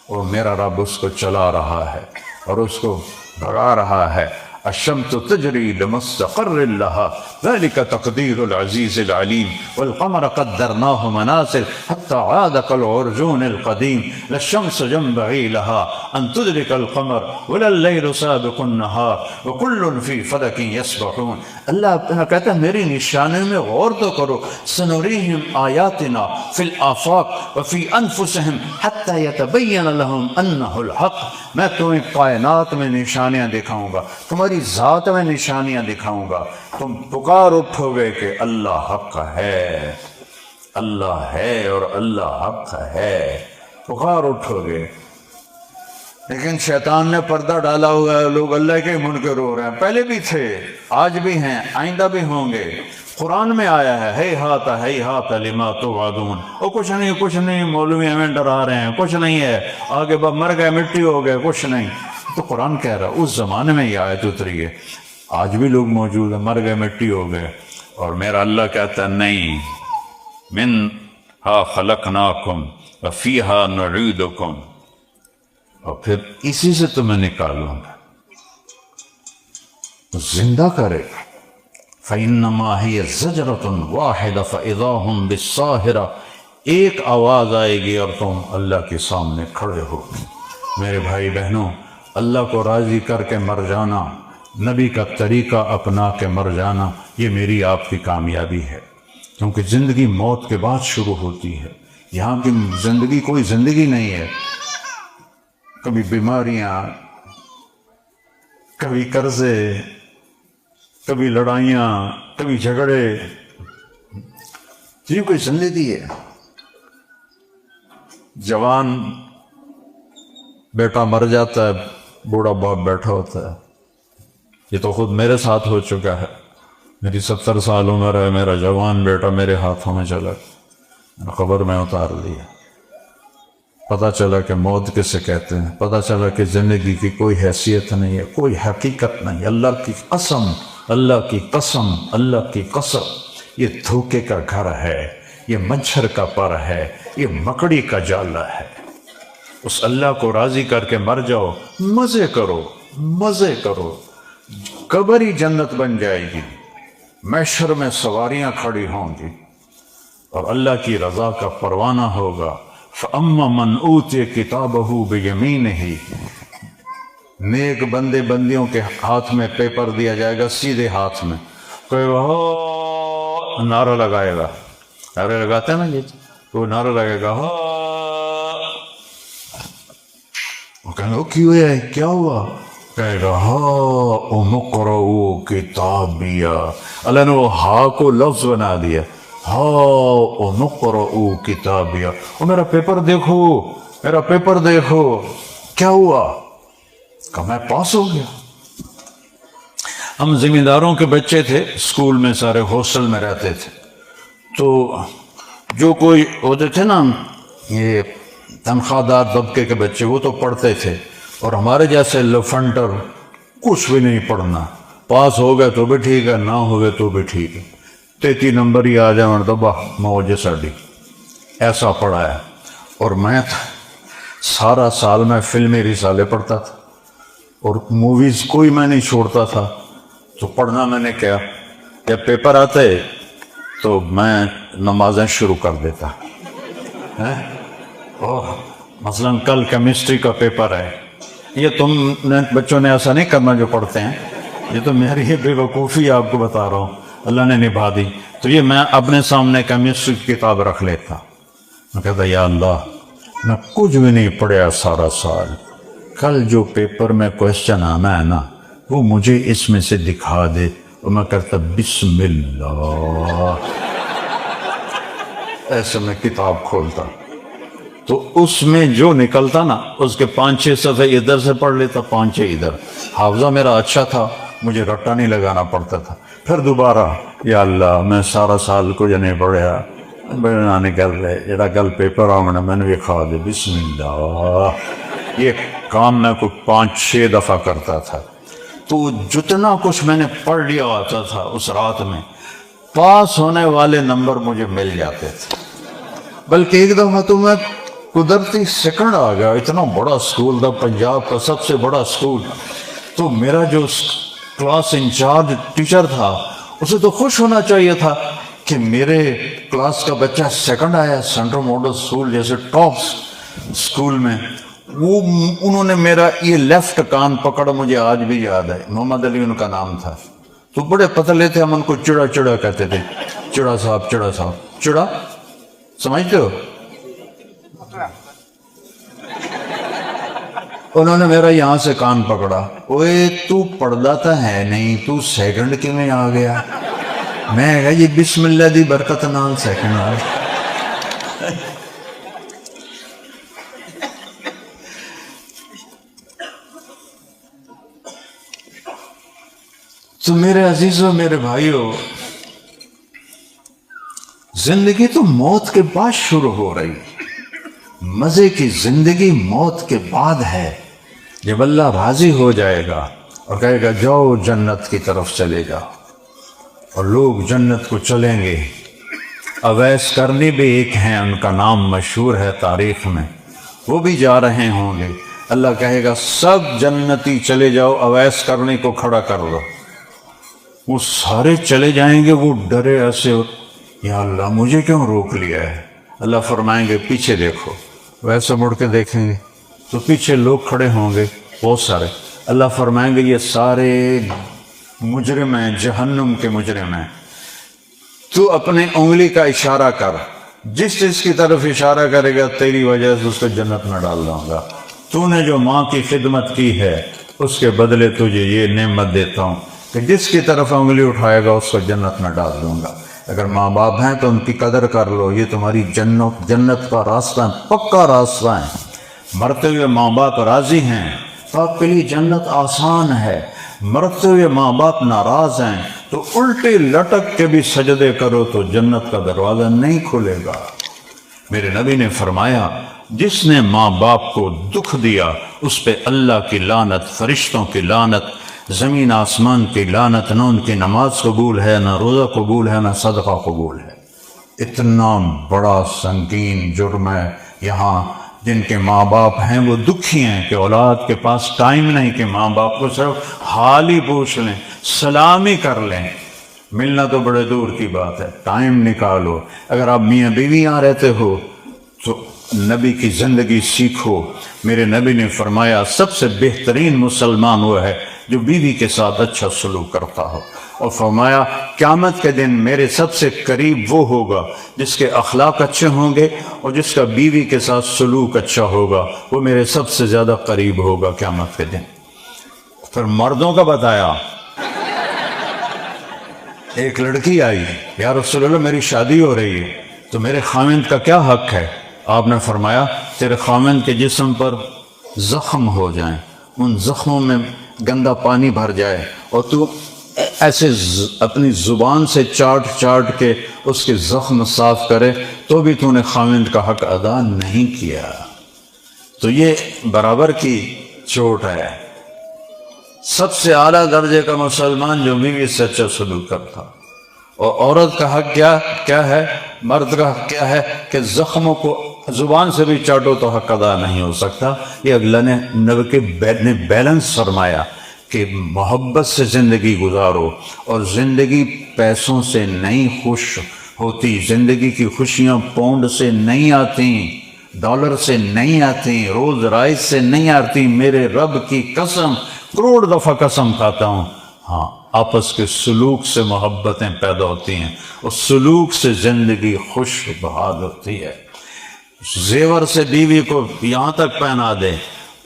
اور میرا رب اس کو چلا رہا ہے اور اس کو بھگا رہا ہے۔ الشمس تجری لمستقر لها ذلك تقدیر العزیز العلیم والقمر قدرناه منازل حتى عاد كالعرجون القدیم لا الشمس ينبغي لها أن تدرك القمر ولا الليل سابق النهار وكل في فلك يسبحون. اللہ کہتا ہے میری نشانیوں میں غور تو کرو. سنریہم آیاتنا فی الآفاق وفی انفسہم حتی یتبین لہم انہ الحق. میں تمہیں کائنات میں نشانیاں دکھاؤں گا, تمہاری ذات میں نشانیاں دکھاؤں گا, تم پکار اٹھو گے کہ اللہ حق ہے, اللہ ہے اور اللہ حق ہے, پکار اٹھو گے. لیکن شیطان نے پردہ ڈالا ہوا ہے, لوگ اللہ کے منکر ہو رہے ہیں. پہلے بھی تھے, آج بھی ہیں, آئندہ بھی ہوں گے. قرآن میں آیا ہے ہیہات لما توعدون. او کچھ نہیں مولوی ہمیں ڈرا رہے ہیں, کچھ نہیں ہے, آگے مر گئے مٹی ہو گئے, کچھ نہیں. تو قرآن کہہ رہا اس زمانے میں یہ آیت اتری ہے. آج بھی لوگ موجود ہیں, مر گئے مٹی ہو گئے, اور میرا اللہ کہتا ہے نہیں, منہا خلقناکم وفیہا نعیدکم, اور پھر اسی سے تمہیں نکالوں گا, زندہ کرے گا. فَإِنَّمَا هِيَ زَجْرَةٌ وَاحِدَةٌ فَإِذَا هُمْ بِالسَّاهِرَةِ. ایک آواز آئے گی اور تم اللہ کے سامنے کھڑے ہو. میرے بھائی بہنوں, اللہ کو راضی کر کے مر جانا, نبی کا طریقہ اپنا کے مر جانا, یہ میری آپ کی کامیابی ہے. کیونکہ زندگی موت کے بعد شروع ہوتی ہے. یہاں کی زندگی کوئی زندگی نہیں ہے. کبھی بیماریاں, کبھی قرضے, کبھی لڑائیاں, کبھی جھگڑے, یہ کوئی زندگی ہے. جوان بیٹا مر جاتا ہے, بوڑھا باپ بیٹھا ہوتا ہے. یہ تو خود میرے ساتھ ہو چکا ہے. میری 70 سال عمر ہے, میرا جوان بیٹا میرے ہاتھوں میں چلا, قبر میں اتار لیا. پتہ چلا کہ موت کسے کہتے ہیں, پتہ چلا کہ زندگی کی کوئی حیثیت نہیں ہے, کوئی حقیقت نہیں. اللہ کی قسم, اللہ کی قسم, اللہ کی قسم, یہ دھوکے کا گھر ہے, یہ مچھر کا پر ہے, یہ مکڑی کا جالا ہے. اس اللہ کو راضی کر کے مر جاؤ, مزے کرو, مزے کرو. قبر ہی جنت بن جائے گی, محشر میں سواریاں کھڑی ہوں گی, اور اللہ کی رضا کا پروانہ ہوگا. فَأَمَّا مَنْ أُوتِيَ كِتَابَهُ بِيَمِينِهِ. نیک بندے بندیوں کے ہاتھ میں پیپر دیا جائے گا, سیدھے ہاتھ میں. کوئی نعرہ لگائے گا, نعرے لگاتے ہیں نا یہ, کوئی نعرہ لگے گا, وہ کہیں گے کیوں ہے, کیا ہوا, کہے گا اقرؤوا کتابیا. اللہ نے وہ ہا کو لفظ بنا دیا, اقرؤوا کتابیا. اور میرا پیپر دیکھو, میرا پیپر دیکھو. کیا ہوا, کہ میں پاس ہو گیا. ہم ذمہ داروں کے بچے تھے, اسکول میں سارے ہاسٹل میں رہتے تھے, تو جو کوئی ہوتے تھے نا یہ تنخواہ دار طبقے کے بچے, وہ تو پڑھتے تھے, اور ہمارے جیسے لفنٹر کچھ بھی نہیں پڑھنا. پاس ہو گئے تو بھی ٹھیک ہے, نہ ہو گئے تو بھی ٹھیک ہے, 33 نمبر ہی آ جائے مرتبہ موج ساڈی. ایسا پڑھا ہے. اور میں سارا سال میں فلمی رسالے پڑھتا تھا, اور موویز کوئی میں نہیں چھوڑتا تھا. تو پڑھنا میں نے کیا, جب پیپر آتے تو میں نمازیں شروع کر دیتا. مثلا کل کیمسٹری کا پیپر ہے, یہ تم نے بچوں نے ایسا نہیں کرنا جو پڑھتے ہیں, یہ تو میری بے وقوفی آپ کو بتا رہا ہوں, اللہ نے نبھا دی. تو یہ میں اپنے سامنے کیمسٹری کی کتاب رکھ لیتا. میں کہتا یا اللہ, میں کچھ بھی نہیں پڑھا سارا سال, کل جو پیپر میں کوشچن آنا ہے نا وہ مجھے اس میں سے دکھا دے. اور میں کرتا بسم اللہ, ایسے میں کتاب کھولتا, تو اس میں جو نکلتا نا اس کے 5-6 صفحے ادھر سے پڑھ لیتا, 5-6 ادھر. حافظہ میرا اچھا تھا, مجھے رٹا نہیں لگانا پڑتا تھا. پھر دوبارہ یا اللہ میں سارا سال کو نہیں پڑھیا, بنانے کر رہے جڑا کل پیپر آمنا میں نے کھا دے بسم اللہ. یہ کام میں کوئی 5-6 دفعہ کرتا تھا. تو جتنا کچھ میں نے پڑھ لیا ہوتا تھا اس رات میں, پاس ہونے والے نمبر مجھے مل جاتے تھے. بلکہ ایک دفعہ تو میں قدرتی سیکنڈ آ گیا. اتنا بڑا سکول تھا, پنجاب کا سب سے بڑا سکول. تو میرا جو کلاس انچارج ٹیچر تھا اسے تو خوش ہونا چاہیے تھا کہ میرے کلاس کا بچہ سیکنڈ آیا سینٹرل ماڈل سکول جیسے ٹاپ سکول میں. وہ انہوں نے میرا یہ لیفٹ کان پکڑ، مجھے آج بھی یاد ہے، محمد علی ان کا نام تھا، تو بڑے پتلے تھے، ہم ان کو چڑا چڑا کہتے تھے، چڑا صاحب، چڑا صاحب، چڑا سمجھتے ہو؟ انہوں نے میرا یہاں سے کان پکڑا، اوے تو پردہ تا ہے نہیں، تو سیکنڈ کے میں آ گیا؟ میں کہا یہ بسم اللہ دی برکت نال سیکنڈ آ گیا۔ تو میرے عزیزوں، میرے بھائیوں، زندگی تو موت کے بعد شروع ہو رہی، مزے کی زندگی موت کے بعد ہے، جب اللہ راضی ہو جائے گا اور کہے گا جاؤ جنت کی طرف چلے جاؤ، اور لوگ جنت کو چلیں گے۔ اویس کرنی بھی ایک ہیں، ان کا نام مشہور ہے تاریخ میں، وہ بھی جا رہے ہوں گے۔ اللہ کہے گا سب جنتی چلے جاؤ، اویس کرنی کو کھڑا کر دو۔ وہ سارے چلے جائیں گے، وہ ڈرے ایسے، یا اللہ مجھے کیوں روک لیا ہے؟ اللہ فرمائیں گے پیچھے دیکھو، ویسے مڑ کے دیکھیں گے تو پیچھے لوگ کھڑے ہوں گے بہت سارے۔ اللہ فرمائیں گے یہ سارے مجرم ہیں، جہنم کے مجرم ہیں، تو اپنے انگلی کا اشارہ کر، جس چیز کی طرف اشارہ کرے گا تیری وجہ سے اس کو جنت میں ڈال دوں گا۔ تو نے جو ماں کی خدمت کی ہے اس کے بدلے تجھے یہ نعمت دیتا ہوں کہ جس کی طرف انگلی اٹھائے گا اس کو جنت میں ڈال دوں گا۔ اگر ماں باپ ہیں تو ان کی قدر کر لو، یہ تمہاری جنت کا راستہ ہے، پکا راستہ ہے۔ مرتے ہوئے ماں باپ راضی ہیں تو آپ کے لیے جنت آسان ہے، مرتے ہوئے ماں باپ ناراض ہیں تو الٹے لٹک کے بھی سجدے کرو تو جنت کا دروازہ نہیں کھلے گا۔ میرے نبی نے فرمایا جس نے ماں باپ کو دکھ دیا اس پہ اللہ کی لعنت، فرشتوں کی لعنت، زمین آسمان کی لعنت، نہ ان کی نماز قبول ہے، نہ روزہ قبول ہے، نہ صدقہ قبول ہے۔ اتنا بڑا سنگین جرم ہے۔ یہاں جن کے ماں باپ ہیں وہ دکھی ہیں کہ اولاد کے پاس ٹائم نہیں کہ ماں باپ کو صرف حال ہی پوچھ لیں، سلام ہی کر لیں، ملنا تو بڑے دور کی بات ہے، ٹائم نکالو۔ اگر آپ میاں بیوی یہاں رہتے ہو تو نبی کی زندگی سیکھو۔ میرے نبی نے فرمایا سب سے بہترین مسلمان وہ ہے جو بیوی کے ساتھ اچھا سلوک کرتا ہو، اور فرمایا قیامت کے دن میرے سب سے قریب وہ ہوگا جس کے اخلاق اچھے ہوں گے اور جس کا بیوی کے ساتھ سلوک اچھا ہوگا، وہ میرے سب سے زیادہ قریب ہوگا قیامت کے دن۔ پھر مردوں کا بتایا، ایک لڑکی آئی، یا رسول اللہ میری شادی ہو رہی ہے تو میرے خاوند کا کیا حق ہے؟ آپ نے فرمایا تیرے خاوند کے جسم پر زخم ہو جائیں، ان زخموں میں گندا پانی بھر جائے اور تو ایسے اپنی زبان سے چاٹ چاٹ کے اس کے زخم صاف کرے تو بھی تو نے خاوند کا حق ادا نہیں کیا۔ تو یہ برابر کی چوٹ ہے۔ سب سے اعلیٰ درجے کا مسلمان جو بیوی سے اچھا سلوک کرتا، اور عورت کا حق کیا ہے؟ مرد کا حق کیا ہے کہ زخموں کو زبان سے بھی چاٹو تو حق ادا نہیں ہو سکتا۔ یہ اللہ نے نبی نے بیلنس فرمایا کہ محبت سے زندگی گزارو، اور زندگی پیسوں سے نہیں خوش ہوتی، زندگی کی خوشیاں پاؤنڈ سے نہیں آتی، ڈالر سے نہیں آتی، روز رائس سے نہیں آتی۔ میرے رب کی قسم، کروڑ دفعہ قسم کھاتا ہوں، ہاں آپس کے سلوک سے محبتیں پیدا ہوتی ہیں، اور سلوک سے زندگی خوش بہار ہوتی ہے۔ زیور سے بیوی کو یہاں تک پہنا دے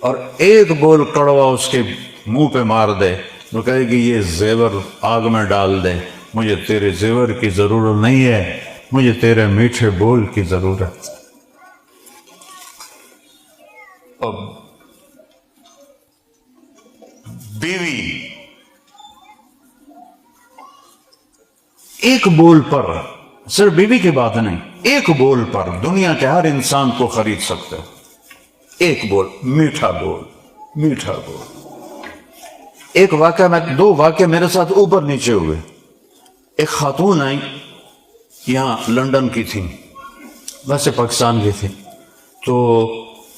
اور ایک بول کڑوا اس کے منہ پہ مار دے تو کہے گی یہ زیور آگ میں ڈال دے، مجھے تیرے زیور کی ضرورت نہیں ہے، مجھے تیرے میٹھے بول کی ضرورت۔ اب بیوی ایک بول پر، صرف بیوی کی بات نہیں، ایک بول پر دنیا کے ہر انسان کو خرید سکتے ہو۔ ایک بول، میٹھا بول، میٹھا بول۔ ایک واقعہ میں، دو واقعہ میرے ساتھ اوپر نیچے ہوئے۔ ایک خاتون آئی، یہاں لندن کی تھی، ویسے پاکستان کی تھی، تو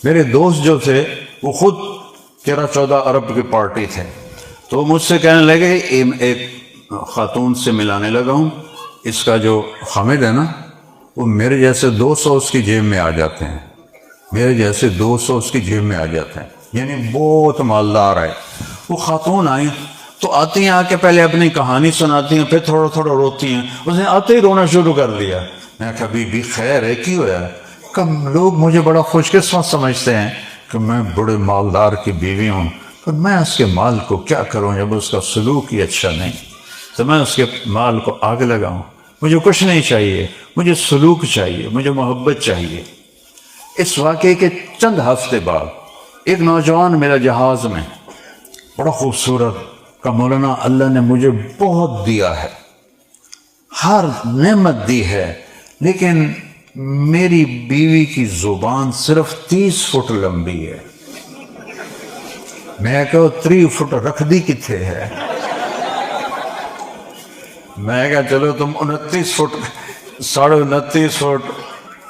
میرے دوست جو تھے وہ خود 13-14 ارب کی پارٹی تھے، تو مجھ سے کہنے لگے ایک خاتون سے ملانے لگا ہوں، اس کا جو حامد ہے نا وہ میرے جیسے 200 اس کی جیب میں آ جاتے ہیں، میرے جیسے 200 اس کی جیب میں آ جاتے ہیں، یعنی بہت مالدار ہے۔ وہ خاتون آئی تو آتی ہیں، آ کے پہلے اپنی کہانی سناتی ہیں، پھر تھوڑا تھوڑا روتی ہیں۔ اس نے آتے ہی رونا شروع کر دیا۔ میں کہا بی بی خیر ہے، کی ہوا ہے؟ کہ لوگ مجھے بڑا خوش قسمت سمجھتے ہیں کہ میں بڑے مالدار کی بیوی ہوں، پر میں اس کے مال کو کیا کروں جب اس کا سلوک ہی اچھا نہیں، تو میں اس کے مال کو آگ لگاؤں؟ مجھے کچھ نہیں چاہیے، مجھے سلوک چاہیے، مجھے محبت چاہیے۔ اس واقعے کے چند ہفتے بعد ایک نوجوان میرا جہاز میں، بڑا خوبصورت، کہ مولانا اللہ نے مجھے بہت دیا ہے، ہر نعمت دی ہے، لیکن میری بیوی کی زبان صرف 30 فٹ لمبی ہے۔ میں کہو 3 فٹ رکھ دی کتنے ہے؟ میں کہا چلو تم 29 فٹ 29.5 فٹ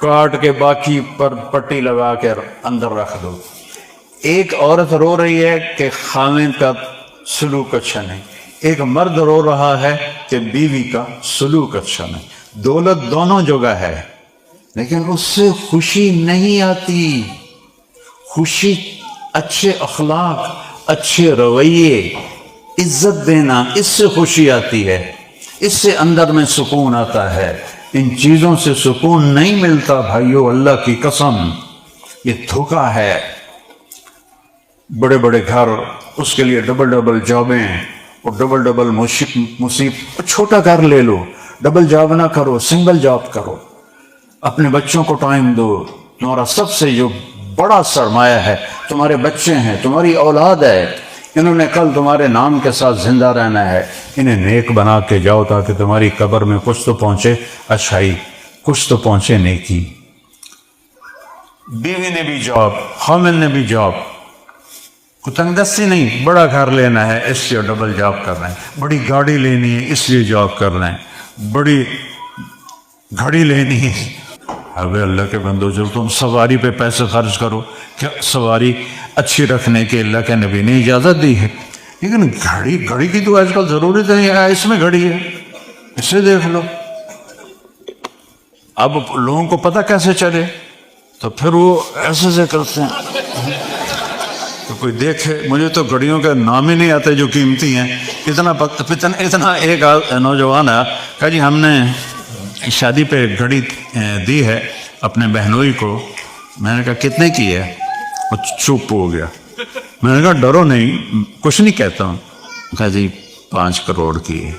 کاٹ کے باقی پر پٹی لگا کے اندر رکھ دو۔ ایک عورت رو رہی ہے کہ خاوند کا سلوک اچھا نہیں، ایک مرد رو رہا ہے کہ بیوی کا سلوک اچھا نہیں۔ دولت دونوں جگہ ہے، لیکن اس سے خوشی نہیں آتی۔ خوشی اچھے اخلاق، اچھے رویے، عزت دینا، اس سے خوشی آتی ہے، اس سے اندر میں سکون آتا ہے۔ ان چیزوں سے سکون نہیں ملتا بھائیو، اللہ کی قسم، یہ دھوکہ ہے۔ بڑے بڑے گھر، اس کے لیے ڈبل ڈبل جابیں اور ڈبل ڈبل مصیبت۔ چھوٹا گھر لے لو، ڈبل جاب نہ کرو، سنگل جاب کرو، اپنے بچوں کو ٹائم دو۔ تمہارا سب سے جو بڑا سرمایہ ہے تمہارے بچے ہیں، تمہاری اولاد ہے، انہوں نے کل تمہارے نام کے ساتھ زندہ رہنا ہے۔ انہیں نیک بنا کے جاؤ تاکہ تمہاری قبر میں کچھ تو پہنچے اچھائی، کچھ تو پہنچے نیکی۔ بیوی نے بھی جاب، خامن نے بھی جاب، کوئی تنگ دستی نہیں، بڑا گھر لینا ہے اس لیے ڈبل جاب کر رہے ہیں، بڑی گاڑی لینی ہے اس لیے جاب کر رہے ہیں، بڑی گھڑی لینی ہے۔ اب اللہ کے بندو، جب تم سواری پہ پیسے خرچ کرو، کیا سواری اچھی رکھنے کے اللہ کے نبی نے اجازت دی ہے؟ لیکن گھڑی کی تو آج کل ضرورت نہیں ہے، اس میں گھڑی ہے، اسے دیکھ لو۔ اب لوگوں کو پتہ کیسے چلے؟ تو پھر وہ ایسے سے کرتے ہیں۔ تو کوئی دیکھے، مجھے تو گھڑیوں کے نام ہی نہیں آتے جو قیمتی ہیں۔ اتنا ایک نوجوان ہے کہا جی ہم نے شادی پہ گھڑی دی ہے اپنے بہنوئی کو۔ میں نے کہا کتنے کی ہے؟ وہ چپ ہو گیا۔ میں نے کہا ڈرو نہیں، کچھ نہیں کہتا ہوں۔ کہا جی 5 کروڑ کی ہے۔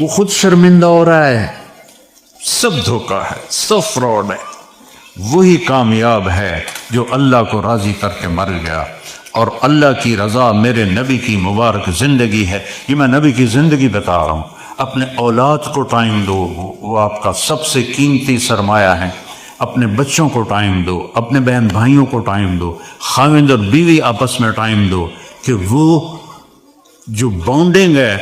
وہ خود شرمندہ ہو رہا ہے۔ سب دھوکہ ہے، سب فراڈ ہے۔ وہی کامیاب ہے جو اللہ کو راضی کر کے مر گیا۔ اور اللہ کی رضا میرے نبی کی مبارک زندگی ہے۔ یہ میں نبی کی زندگی بتا رہا ہوں۔ اپنے اولاد کو ٹائم دو، وہ آپ کا سب سے قیمتی سرمایہ ہے۔ اپنے بچوں کو ٹائم دو، اپنے بہن بھائیوں کو ٹائم دو، خاوند اور بیوی آپس میں ٹائم دو، کہ وہ جو بانڈنگ ہے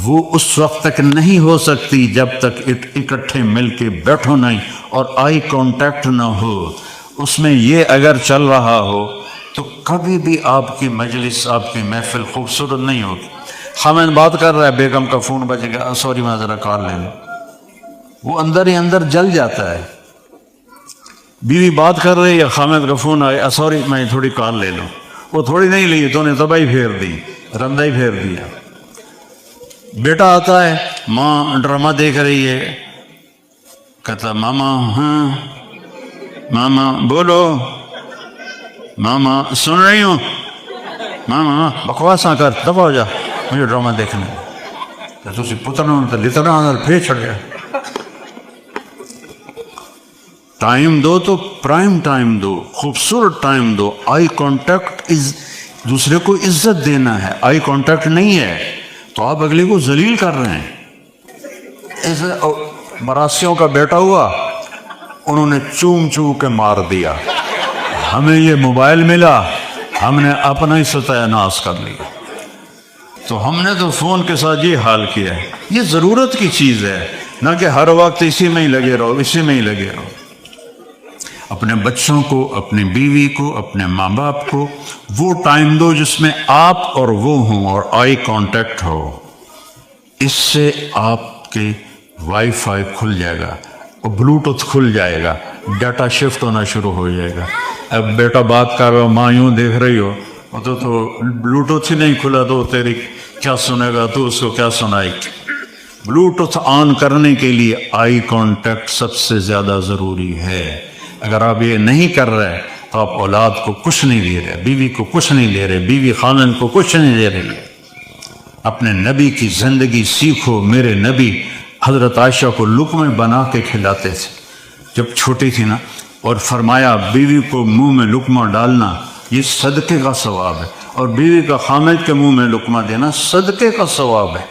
وہ اس وقت تک نہیں ہو سکتی جب تک اکٹھے مل کے بیٹھو نہیں اور آئی کانٹیکٹ نہ ہو۔ اس میں یہ اگر چل رہا ہو تو کبھی بھی آپ کی مجلس، آپ کی محفل خوبصورت نہیں ہوگی۔ خاوند بات کر رہا ہے، بیگم کا فون بج گیا، سوری میں ذرا کال لے لوں، وہ اندر ہی اندر جل جاتا ہے۔ بیوی بات کر رہی ہے، خاوند کا فون آیا، سوری میں تھوڑی کال لے لوں، وہ تھوڑی نہیں لی، تو نے تباہی پھیر دی، رندہ ہی پھیر دیا۔ بیٹا آتا ہے، ماں ڈرامہ دیکھ رہی ہے، کہتا ماما، ہاں ماما بولو، ماما سن رہی ہوں، ماما بکواس نہ کر، دفع ہو جا، مجھے ڈرامہ دیکھنا ہے۔ تو اسی پتر لتنا اندر پھیر چھڑ گیا۔ ٹائم دو تو پرائم ٹائم دو، خوبصورت ٹائم دو۔ آئی کانٹیکٹ دوسرے کو عزت دینا ہے۔ آئی کانٹیکٹ نہیں ہے تو آپ اگلے کو ذلیل کر رہے ہیں۔ ایسے مراسیوں کا بیٹا ہوا، انہوں نے چوم چوم کے مار دیا۔ ہمیں یہ موبائل ملا، ہم نے اپنا ہی ستیہ ناش کر لیا۔ تو ہم نے تو فون کے ساتھ یہ حال کیا ہے۔ یہ ضرورت کی چیز ہے، نہ کہ ہر وقت اسی میں ہی لگے رہو، اسی میں ہی لگے رہو۔ اپنے بچوں کو، اپنی بیوی کو، اپنے ماں باپ کو وہ ٹائم دو جس میں آپ اور وہ ہوں اور آئی کانٹیکٹ ہو۔ اس سے آپ کے وائی فائی کھل جائے گا اور بلوٹوتھ کھل جائے گا، ڈیٹا شفٹ ہونا شروع ہو جائے گا. اب بیٹا بات کر رہا ہو، ماں یوں دیکھ رہی ہو، تو بلوٹوتھ ہی نہیں کھلا تو تیری کیا سنے گا، تو اس کو کیا سنائے گی. بلوٹوتھ آن کرنے کے لیے آئی کانٹیکٹ سب سے زیادہ ضروری ہے. اگر آپ یہ نہیں کر رہے تو آپ اولاد کو کچھ نہیں دے رہے، بیوی کو کچھ نہیں دے رہے، بیوی خاندان کو کچھ نہیں دے رہے. اپنے نبی کی زندگی سیکھو. میرے نبی حضرت عائشہ کو لقمے بنا کے کھلاتے تھے جب چھوٹی تھی نا، اور فرمایا بیوی کو منہ میں لقمہ ڈالنا یہ صدقے کا ثواب ہے، اور بیوی کا خامد کے منہ میں لقمہ دینا صدقے کا ثواب ہے.